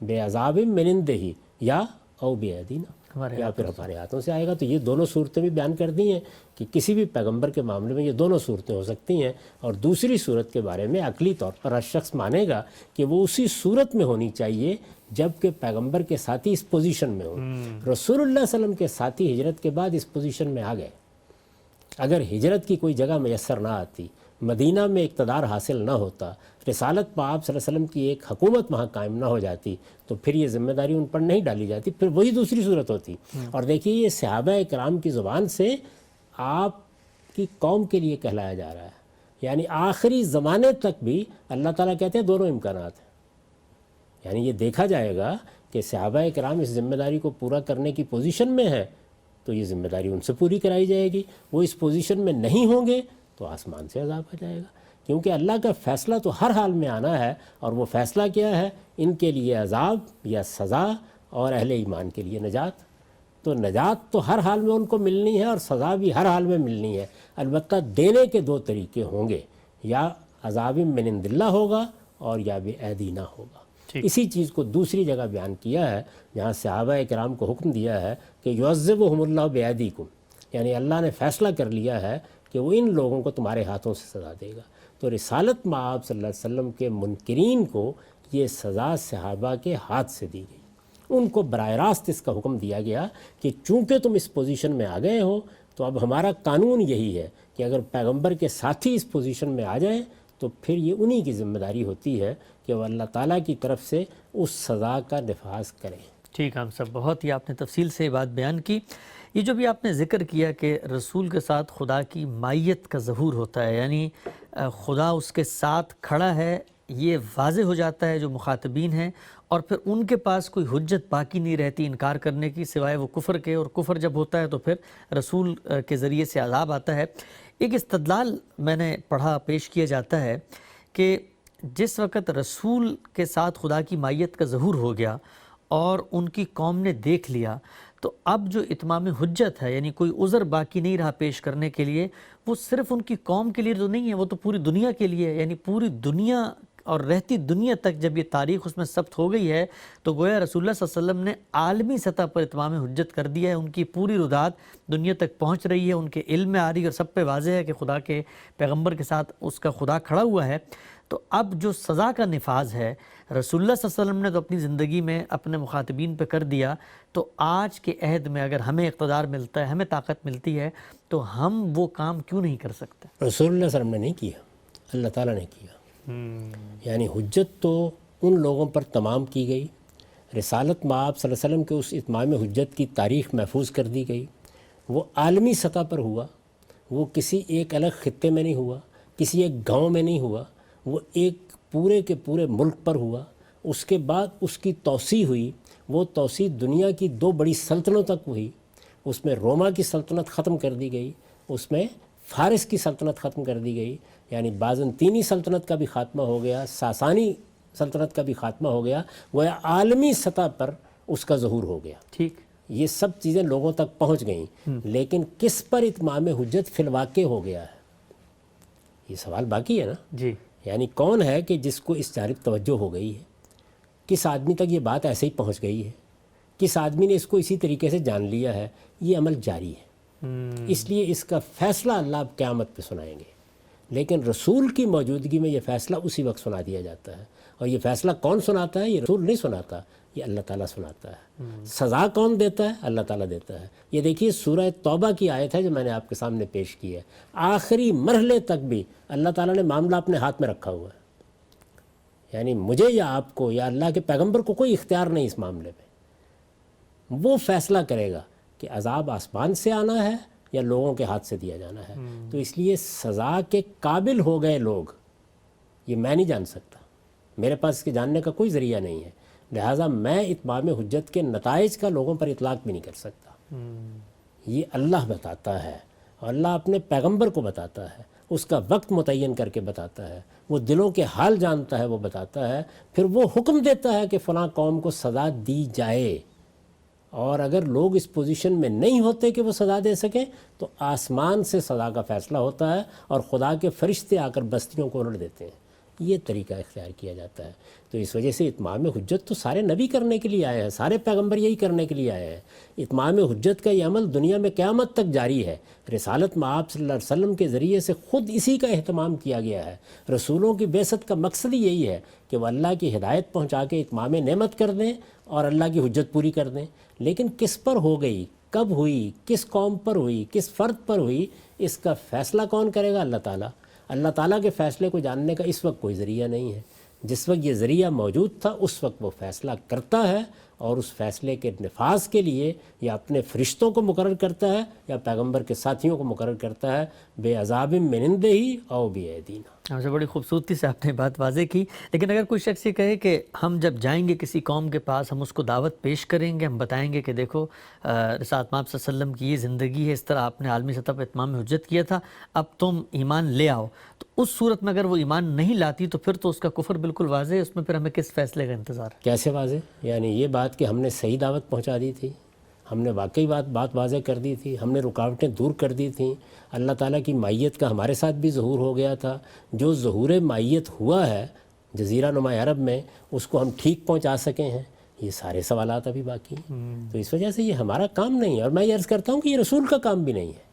بے عذاب منندہی، یا او بے ایدینا، یا پھر ہمارے ہاتھوں سے آئے گا۔ تو یہ دونوں صورتیں بھی بیان کر دی ہیں کہ کسی بھی پیغمبر کے معاملے میں یہ دونوں صورتیں ہو سکتی ہیں۔ اور دوسری صورت کے بارے میں عقلی طور پر ہر شخص مانے گا کہ وہ اسی صورت میں ہونی چاہیے جب کہ پیغمبر کے ساتھی اس پوزیشن میں ہوں۔ رسول اللہ صلی اللہ علیہ وسلم کے ساتھی ہجرت کے بعد اس پوزیشن میں آ گئے۔ اگر ہجرت کی کوئی جگہ میسر نہ آتی، مدینہ میں اقتدار حاصل نہ ہوتا، رسالت پا آپ صلی اللہ علیہ وسلم کی ایک حکومت وہاں قائم نہ ہو جاتی، تو پھر یہ ذمہ داری ان پر نہیں ڈالی جاتی، پھر وہی دوسری صورت ہوتی۔ اور دیکھیے یہ صحابہ کرام کی زبان سے آپ کی قوم کے لیے کہلایا جا رہا ہے، یعنی آخری زمانے تک بھی اللہ تعالیٰ کہتے ہیں دونوں امکانات ہیں۔ یعنی یہ دیکھا جائے گا کہ صحابہ کرام اس ذمہ داری کو پورا کرنے کی پوزیشن میں ہیں تو یہ ذمہ داری ان سے پوری کرائی جائے گی، وہ اس پوزیشن میں نہیں ہوں گے تو آسمان سے عذاب آ جائے گا، کیونکہ اللہ کا فیصلہ تو ہر حال میں آنا ہے۔ اور وہ فیصلہ کیا ہے؟ ان کے لیے عذاب یا سزا، اور اہل ایمان کے لیے نجات۔ تو نجات تو ہر حال میں ان کو ملنی ہے، اور سزا بھی ہر حال میں ملنی ہے، البتہ دینے کے دو طریقے ہوں گے، یا عذاب من عند اللہ ہوگا اور یا بے ایدینا ہوگا۔ اسی چیز کو دوسری جگہ بیان کیا ہے جہاں صحابہ کرام کو حکم دیا ہے کہ یعذبہم اللہ بایدیکم، یعنی اللہ نے فیصلہ کر لیا ہے کہ وہ ان لوگوں کو تمہارے ہاتھوں سے سزا دے گا۔ تو رسالت مآب صلی اللہ علیہ وسلم کے منکرین کو یہ سزا صحابہ کے ہاتھ سے دی گئی، ان کو براہ راست اس کا حکم دیا گیا کہ چونکہ تم اس پوزیشن میں آ گئے ہو تو اب ہمارا قانون یہی ہے کہ اگر پیغمبر کے ساتھی اس پوزیشن میں آ جائیں تو پھر یہ انہی کی ذمہ داری ہوتی ہے کہ وہ اللہ تعالیٰ کی طرف سے اس سزا کا نفاذ کریں۔ ٹھیک ہے، ہم سب بہت ہی آپ نے تفصیل سے یہ بات بیان کی۔ یہ جو بھی آپ نے ذکر کیا کہ رسول کے ساتھ خدا کی مائیت کا ظہور ہوتا ہے، یعنی خدا اس کے ساتھ کھڑا ہے، یہ واضح ہو جاتا ہے جو مخاطبین ہیں، اور پھر ان کے پاس کوئی حجت باقی نہیں رہتی انکار کرنے کی سوائے وہ کفر کے، اور کفر جب ہوتا ہے تو پھر رسول کے ذریعے سے عذاب آتا ہے۔ ایک استدلال میں نے پڑھا، پیش کیا جاتا ہے کہ جس وقت رسول کے ساتھ خدا کی مائیت کا ظہور ہو گیا اور ان کی قوم نے دیکھ لیا، تو اب جو اتمام حجت ہے، یعنی کوئی عذر باقی نہیں رہا پیش کرنے کے لیے، وہ صرف ان کی قوم کے لیے تو نہیں ہے، وہ تو پوری دنیا کے لیے ہے۔ یعنی پوری دنیا اور رہتی دنیا تک جب یہ تاریخ اس میں ثبت ہو گئی ہے تو گویا رسول اللہ صلی اللہ علیہ وسلم نے عالمی سطح پر اتمام حجت کر دیا ہے، ان کی پوری رداد دنیا تک پہنچ رہی ہے، ان کے علم میں آ رہی ہے، اور سب پہ واضح ہے کہ خدا کے پیغمبر کے ساتھ اس کا خدا کھڑا ہوا ہے۔ تو اب جو سزا کا نفاذ ہے رسول اللہ صلی اللہ علیہ وسلم نے تو اپنی زندگی میں اپنے مخاطبین پہ کر دیا، تو آج کے عہد میں اگر ہمیں اقتدار ملتا ہے، ہمیں طاقت ملتی ہے، تو ہم وہ کام کیوں نہیں کر سکتے؟ رسول اللہ صلی اللہ علیہ وسلم نے نہیں کیا، اللہ تعالیٰ نے کیا۔ یعنی حجت تو ان لوگوں پر تمام کی گئی، رسالت مآب صلی اللہ علیہ وسلم کے اس اتمام حجت کی تاریخ محفوظ کر دی گئی، وہ عالمی سطح پر ہوا، وہ کسی ایک الگ خطے میں نہیں ہوا، کسی ایک گاؤں میں نہیں ہوا، وہ ایک پورے کے پورے ملک پر ہوا۔ اس کے بعد اس کی توسیع ہوئی، وہ توسیع دنیا کی دو بڑی سلطنتوں تک ہوئی، اس میں روما کی سلطنت ختم کر دی گئی، اس میں فارس کی سلطنت ختم کر دی گئی، یعنی بازنطینی سلطنت کا بھی خاتمہ ہو گیا، ساسانی سلطنت کا بھی خاتمہ ہو گیا، گویا عالمی سطح پر اس کا ظہور ہو گیا۔ ٹھیک، یہ سب چیزیں لوگوں تک پہنچ گئیں، لیکن کس پر اتمام حجت فی الواقع ہو گیا ہے، یہ سوال باقی ہے نا۔ جی، یعنی کون ہے کہ جس کو اس جانب توجہ ہو گئی ہے، کس آدمی تک یہ بات ایسے ہی پہنچ گئی ہے، کس آدمی نے اس کو اسی طریقے سے جان لیا ہے؟ یہ عمل جاری ہے، اس لیے اس کا فیصلہ اللہ اب قیامت پہ سنائیں گے، لیکن رسول کی موجودگی میں یہ فیصلہ اسی وقت سنا دیا جاتا ہے۔ اور یہ فیصلہ کون سناتا ہے؟ یہ رسول نہیں سناتا، یہ اللہ تعالیٰ سناتا ہے۔ سزا کون دیتا ہے؟ اللہ تعالیٰ دیتا ہے۔ یہ دیکھیے سورہ توبہ کی آیت ہے جو میں نے آپ کے سامنے پیش کی ہے، آخری مرحلے تک بھی اللہ تعالیٰ نے معاملہ اپنے ہاتھ میں رکھا ہوا ہے، یعنی مجھے یا آپ کو یا اللہ کے پیغمبر کو کوئی اختیار نہیں اس معاملے میں، وہ فیصلہ کرے گا کہ عذاب آسمان سے آنا ہے یا لوگوں کے ہاتھ سے دیا جانا ہے۔ تو اس لیے سزا کے قابل ہو گئے لوگ، یہ میں نہیں جان سکتا، میرے پاس اس کے جاننے کا کوئی ذریعہ نہیں ہے، لہٰذا میں اتمام حجت کے نتائج کا لوگوں پر اطلاق بھی نہیں کر سکتا۔ یہ اللہ بتاتا ہے، اور اللہ اپنے پیغمبر کو بتاتا ہے، اس کا وقت متعین کر کے بتاتا ہے، وہ دلوں کے حال جانتا ہے، وہ بتاتا ہے، پھر وہ حکم دیتا ہے کہ فلاں قوم کو سزا دی جائے۔ اور اگر لوگ اس پوزیشن میں نہیں ہوتے کہ وہ سزا دے سکیں تو آسمان سے سزا کا فیصلہ ہوتا ہے اور خدا کے فرشتے آ کر بستیوں کو الٹ دیتے ہیں. یہ طریقہ اختیار کیا جاتا ہے. تو اس وجہ سے اتمام حجت تو سارے نبی کرنے کے لیے آئے ہیں, سارے پیغمبر یہی کرنے کے لیے آئے ہیں. اتمام حجت کا یہ عمل دنیا میں قیامت تک جاری ہے. رسالت مآب صلی اللہ علیہ وسلم کے ذریعے سے خود اسی کا اہتمام کیا گیا ہے. رسولوں کی بعثت کا مقصد ہی یہی ہے کہ وہ اللہ کی ہدایت پہنچا کے اتمام نعمت کر دیں اور اللہ کی حجت پوری کر دیں. لیکن کس پر ہو گئی, کب ہوئی, کس قوم پر ہوئی, کس فرد پر ہوئی, اس کا فیصلہ کون کرے گا؟ اللہ تعالیٰ. اللہ تعالیٰ کے فیصلے کو جاننے کا اس وقت کوئی ذریعہ نہیں ہے. جس وقت یہ ذریعہ موجود تھا اس وقت وہ فیصلہ کرتا ہے, اور اس فیصلے کے نفاذ کے لیے یا اپنے فرشتوں کو مقرر کرتا ہے یا پیغمبر کے ساتھیوں کو مقرر کرتا ہے, بے عذاب من عنده او بایدینا. ہاں سے بڑی خوبصورتی سے آپ نے بات واضح کی. لیکن اگر کوئی شخص یہ کہے کہ ہم جب جائیں گے کسی قوم کے پاس, ہم اس کو دعوت پیش کریں گے, ہم بتائیں گے کہ دیکھو رسالت مآب صلی اللہ علیہ وسلم کی یہ زندگی ہے, اس طرح آپ نے عالمی سطح پر اتمام حجت کیا تھا, اب تم ایمان لے آؤ, تو اس صورت میں اگر وہ ایمان نہیں لاتی تو پھر تو اس کا کفر بالکل واضح ہے. اس میں پھر ہمیں کس فیصلے کا انتظار ہے؟ کیسے واضح؟ یعنی یہ بات کہ ہم نے صحیح دعوت پہنچا دی تھی, ہم نے واقعی بات واضح کر دی تھی, ہم نے رکاوٹیں دور کر دی تھیں, اللہ تعالیٰ کی مائیت کا ہمارے ساتھ بھی ظہور ہو گیا تھا. جو ظہور مائیت ہوا ہے جزیرہ نما عرب میں اس کو ہم ٹھیک پہنچا سکے ہیں, یہ سارے سوالات ابھی باقی ہیں. تو اس وجہ سے یہ ہمارا کام نہیں ہے, اور میں یہ عرض کرتا ہوں کہ یہ رسول کا کام بھی نہیں ہے.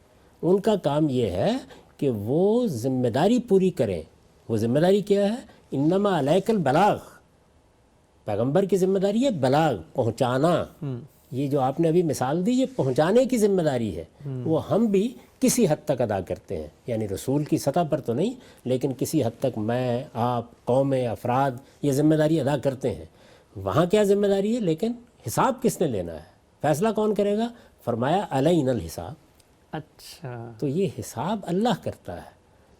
ان کا کام یہ ہے کہ وہ ذمہ داری پوری کریں. وہ ذمہ داری کیا ہے؟ انما علیک البلاغ. پیغمبر کی ذمہ داری ہے بلاغ, پہنچانا. یہ جو آپ نے ابھی مثال دی یہ پہنچانے کی ذمہ داری ہے, وہ ہم بھی کسی حد تک ادا کرتے ہیں. یعنی رسول کی سطح پر تو نہیں, لیکن کسی حد تک میں, آپ, قومیں, افراد یہ ذمہ داری ادا کرتے ہیں. وہاں کیا ذمہ داری ہے, لیکن حساب کس نے لینا ہے, فیصلہ کون کرے گا؟ فرمایا علینا الحساب. اچھا, تو یہ حساب اللہ کرتا ہے.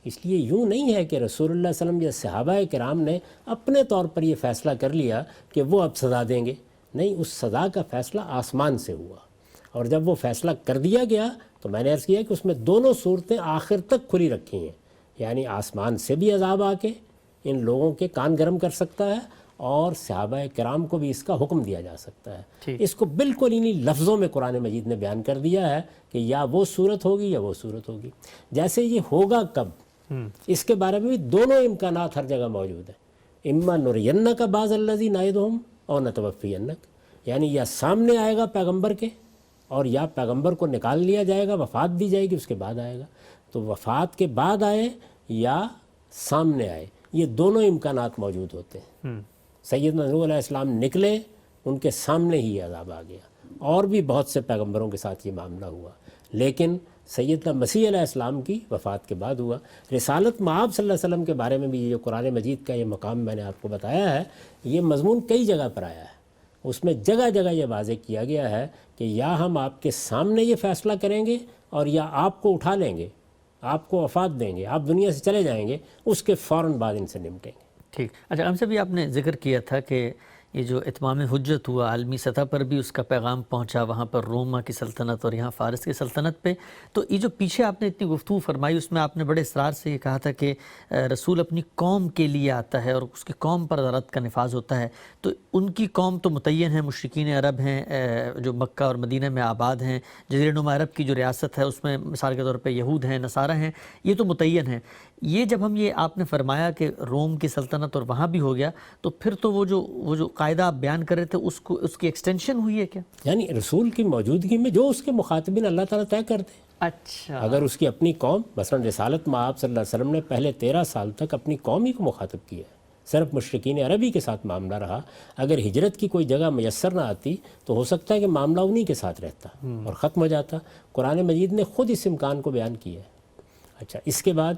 اس لیے یوں نہیں ہے کہ رسول اللہ صلی اللہ علیہ وسلم یا صحابہ کرام نے اپنے طور پر یہ فیصلہ کر لیا کہ وہ اب سزا دیں گے. نہیں, اس سزا کا فیصلہ آسمان سے ہوا, اور جب وہ فیصلہ کر دیا گیا تو میں نے عرض کیا کہ اس میں دونوں صورتیں آخر تک کھلی رکھی ہیں. یعنی آسمان سے بھی عذاب آ کے ان لوگوں کے کان گرم کر سکتا ہے, اور صحابہ کرام کو بھی اس کا حکم دیا جا سکتا ہے. اس کو بالکل انہی لفظوں میں قرآن مجید نے بیان کر دیا ہے کہ یا وہ صورت ہوگی یا وہ صورت ہوگی. جیسے یہ ہوگا کب, اس کے بارے میں بھی دونوں امکانات ہر جگہ موجود ہیں. اما نرینک بعض الذی نعدہم اور نتوفینک, یعنی یا سامنے آئے گا پیغمبر کے, اور یا پیغمبر کو نکال لیا جائے گا, وفات دی جائے گی, اس کے بعد آئے گا. تو وفات کے بعد آئے یا سامنے آئے, یہ دونوں امکانات موجود ہوتے ہیں. سیدنا نوح علیہ السلام نکلے, ان کے سامنے ہی عذاب آ گیا, اور بھی بہت سے پیغمبروں کے ساتھ یہ معاملہ ہوا, لیکن سیدنا مسیح علیہ السلام کی وفات کے بعد ہوا. رسالت مآب صلی اللہ علیہ وسلم کے بارے میں بھی یہ جو قرآن مجید کا یہ مقام میں نے آپ کو بتایا ہے, یہ مضمون کئی جگہ پر آیا ہے. اس میں جگہ جگہ یہ واضح کیا گیا ہے کہ یا ہم آپ کے سامنے یہ فیصلہ کریں گے, اور یا آپ کو اٹھا لیں گے, آپ کو وفات دیں گے, آپ دنیا سے چلے جائیں گے, اس کے فوراً بعد ان سے نمٹیں گے. ٹھیک. اچھا, ہم سے بھی آپ نے ذکر کیا تھا کہ یہ جو اتمام حجت ہوا عالمی سطح پر بھی اس کا پیغام پہنچا, وہاں پر روما کی سلطنت اور یہاں فارس کی سلطنت پہ. تو یہ جو پیچھے آپ نے اتنی گفتگو فرمائی, اس میں آپ نے بڑے اصرار سے یہ کہا تھا کہ رسول اپنی قوم کے لیے آتا ہے اور اس کی قوم پر رد کا نفاذ ہوتا ہے. تو ان کی قوم تو متعین ہے, مشرکین عرب ہیں جو مکہ اور مدینہ میں آباد ہیں, جزیرہ نما عرب کی جو ریاست ہے اس میں مثال کے طور پہ یہود ہیں, نصارہ ہیں, یہ تو متعین ہیں. یہ جب ہم یہ آپ نے فرمایا کہ روم کی سلطنت اور وہاں بھی ہو گیا, تو پھر تو وہ جو قاعدہ آپ بیان کر رہے تھے اس کی ایکسٹینشن ہوئی ہے کیا؟ یعنی رسول کی موجودگی میں جو اس کے مخاطبین اللہ تعالیٰ طے کر دیں. اچھا, اگر اس کی اپنی قوم, مثلا رسالت مآب صلی اللہ علیہ وسلم نے پہلے 13 سال تک اپنی قوم ہی کو مخاطب کیا ہے, صرف مشرکین عربی کے ساتھ معاملہ رہا. اگر ہجرت کی کوئی جگہ میسر نہ آتی تو ہو سکتا ہے کہ معاملہ انہی کے ساتھ رہتا اور ختم ہو جاتا. قرآن مجید نے خود اس امکان کو بیان کیا ہے. اچھا, اس کے بعد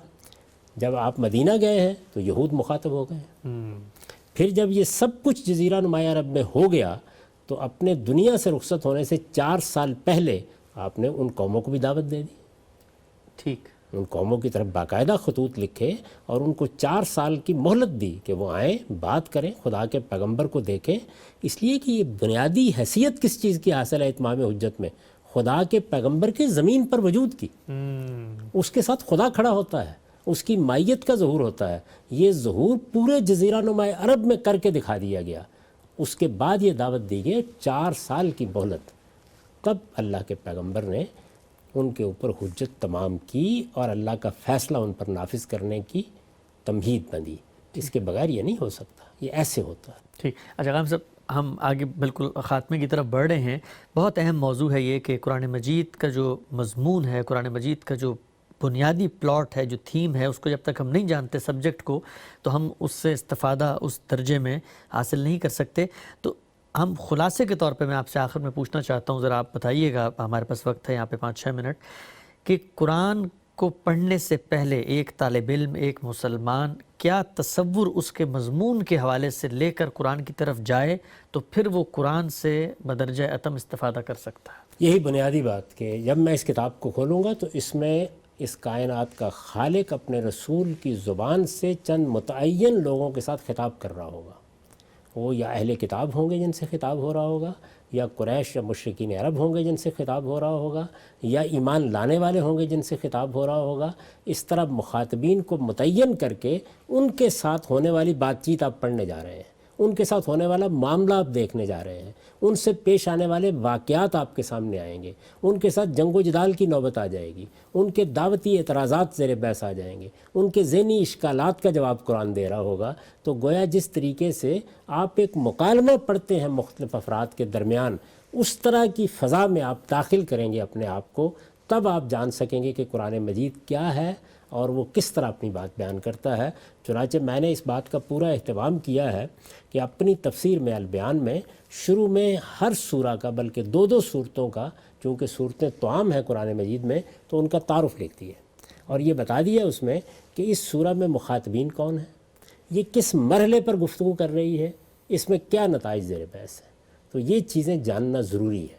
جب آپ مدینہ گئے ہیں تو یہود مخاطب ہو گئے. پھر جب یہ سب کچھ جزیرہ نما عرب میں ہو گیا تو اپنے دنیا سے رخصت ہونے سے 4 سال پہلے آپ نے ان قوموں کو بھی دعوت دے دی. ٹھیک, ان قوموں کی طرف باقاعدہ خطوط لکھے اور ان کو 4 سال کی مہلت دی کہ وہ آئیں, بات کریں, خدا کے پیغمبر کو دیکھیں. اس لیے کہ یہ بنیادی حیثیت کس چیز کی حاصل ہے اتمام حجت میں؟ خدا کے پیغمبر کے زمین پر وجود کی. اس کے ساتھ خدا کھڑا ہوتا ہے, اس کی مائیت کا ظہور ہوتا ہے. یہ ظہور پورے جزیرہ نما عرب میں کر کے دکھا دیا گیا. اس کے بعد یہ دعوت دی گئی 4 سال کی مہلت. تب اللہ کے پیغمبر نے ان کے اوپر حجت تمام کی اور اللہ کا فیصلہ ان پر نافذ کرنے کی تمہید بندی. اس کے بغیر یہ نہیں ہو سکتا، یہ ایسے ہوتا ہے. ٹھیک. اچھا غلام صاحب، ہم آگے بالکل خاتمے کی طرف بڑھ رہے ہیں. بہت اہم موضوع ہے یہ کہ قرآن مجید کا جو مضمون ہے، قرآن مجید کا جو بنیادی پلاٹ ہے، جو تھیم ہے، اس کو جب تک ہم نہیں جانتے سبجیکٹ کو، تو ہم اس سے استفادہ اس درجے میں حاصل نہیں کر سکتے. تو ہم خلاصے کے طور پہ میں آپ سے آخر میں پوچھنا چاہتا ہوں، ذرا آپ بتائیے گا، ہمارے پاس وقت ہے یہاں پہ 5-6 منٹ، کہ قرآن کو پڑھنے سے پہلے ایک طالب علم، ایک مسلمان کیا تصور اس کے مضمون کے حوالے سے لے کر قرآن کی طرف جائے تو پھر وہ قرآن سے بدرجہ اتم استفادہ کر سکتا ہے؟ یہی بنیادی بات کہ جب میں اس کتاب کو کھولوں گا تو اس میں اس کائنات کا خالق اپنے رسول کی زبان سے چند متعین لوگوں کے ساتھ خطاب کر رہا ہوگا. وہ یا اہل کتاب ہوں گے جن سے خطاب ہو رہا ہوگا، یا قریش یا مشرکین عرب ہوں گے جن سے خطاب ہو رہا ہوگا، یا ایمان لانے والے ہوں گے جن سے خطاب ہو رہا ہوگا. اس طرح مخاطبین کو متعین کر کے ان کے ساتھ ہونے والی بات چیت آپ پڑھنے جا رہے ہیں، ان کے ساتھ ہونے والا معاملہ آپ دیکھنے جا رہے ہیں، ان سے پیش آنے والے واقعات آپ کے سامنے آئیں گے، ان کے ساتھ جنگ و جدال کی نوبت آ جائے گی، ان کے دعوتی اعتراضات زیر بحث آ جائیں گے، ان کے ذہنی اشکالات کا جواب قرآن دے رہا ہوگا. تو گویا جس طریقے سے آپ ایک مکالمہ پڑھتے ہیں مختلف افراد کے درمیان، اس طرح کی فضا میں آپ داخل کریں گے اپنے آپ کو، تب آپ جان سکیں گے کہ قرآن مجید کیا ہے اور وہ کس طرح اپنی بات بیان کرتا ہے. چنانچہ میں نے اس بات کا پورا اہتمام کیا ہے کہ اپنی تفسیر میں البیان میں شروع میں ہر سورہ کا، بلکہ 2 سورتوں کا، چونکہ صورتیں توام ہیں قرآن مجید میں، تو ان کا تعارف لکھ دیا اور یہ بتا دیا اس میں کہ اس سورہ میں مخاطبین کون ہیں، یہ کس مرحلے پر گفتگو کر رہی ہے، اس میں کیا نتائج زیر بحث ہیں. تو یہ چیزیں جاننا ضروری ہے.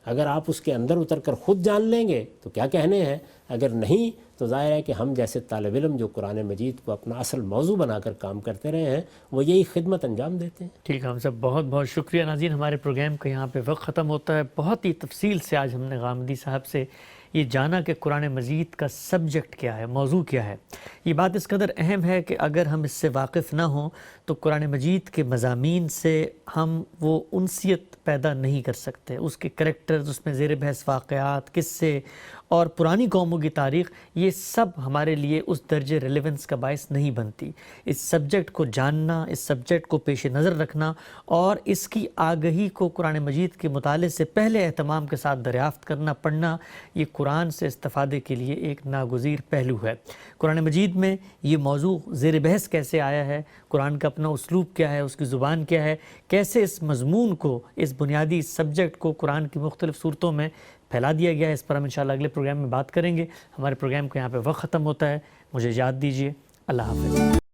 اگر آپ اس کے اندر اتر کر خود جان لیں گے تو کیا کہنے ہیں، اگر نہیں تو ظاہر ہے کہ ہم جیسے طالب علم جو قرآن مجید کو اپنا اصل موضوع بنا کر کام کرتے رہے ہیں، وہ یہی خدمت انجام دیتے ہیں. ٹھیک ہے، ہم سب بہت بہت شکریہ. ناظرین، ہمارے پروگرام کا یہاں پہ وقت ختم ہوتا ہے. بہت ہی تفصیل سے آج ہم نے غامدی صاحب سے یہ جانا کہ قرآن مجید کا سبجیکٹ کیا ہے، موضوع کیا ہے. یہ بات اس قدر اہم ہے کہ اگر ہم اس سے واقف نہ ہوں تو قرآن مجید کے مضامین سے ہم وہ انسیت پیدا نہیں کر سکتے. اس کے کریکٹرز، اس میں زیر بحث واقعات، قصے اور پرانی قوموں کی تاریخ، یہ سب ہمارے لیے اس درجے ریلیونس کا باعث نہیں بنتی. اس سبجیکٹ کو جاننا، اس سبجیکٹ کو پیش نظر رکھنا اور اس کی آگہی کو قرآن مجید کے مطالعے سے پہلے اہتمام کے ساتھ دریافت کرنا، پڑھنا، یہ قرآن سے استفادے کے لیے ایک ناگزیر پہلو ہے. قرآن مجید میں یہ موضوع زیر بحث کیسے آیا ہے، قرآن کا اپنا اسلوب کیا ہے، اس کی زبان کیا ہے، کیسے اس مضمون کو، اس بنیادی سبجیکٹ کو قرآن کی مختلف صورتوں میں پھیلا دیا گیا ہے، اس پر ہم انشاءاللہ اگلے پروگرام میں بات کریں گے. ہمارے پروگرام کو یہاں پہ وقت ختم ہوتا ہے. مجھے اجازت دیجیے. اللہ حافظ.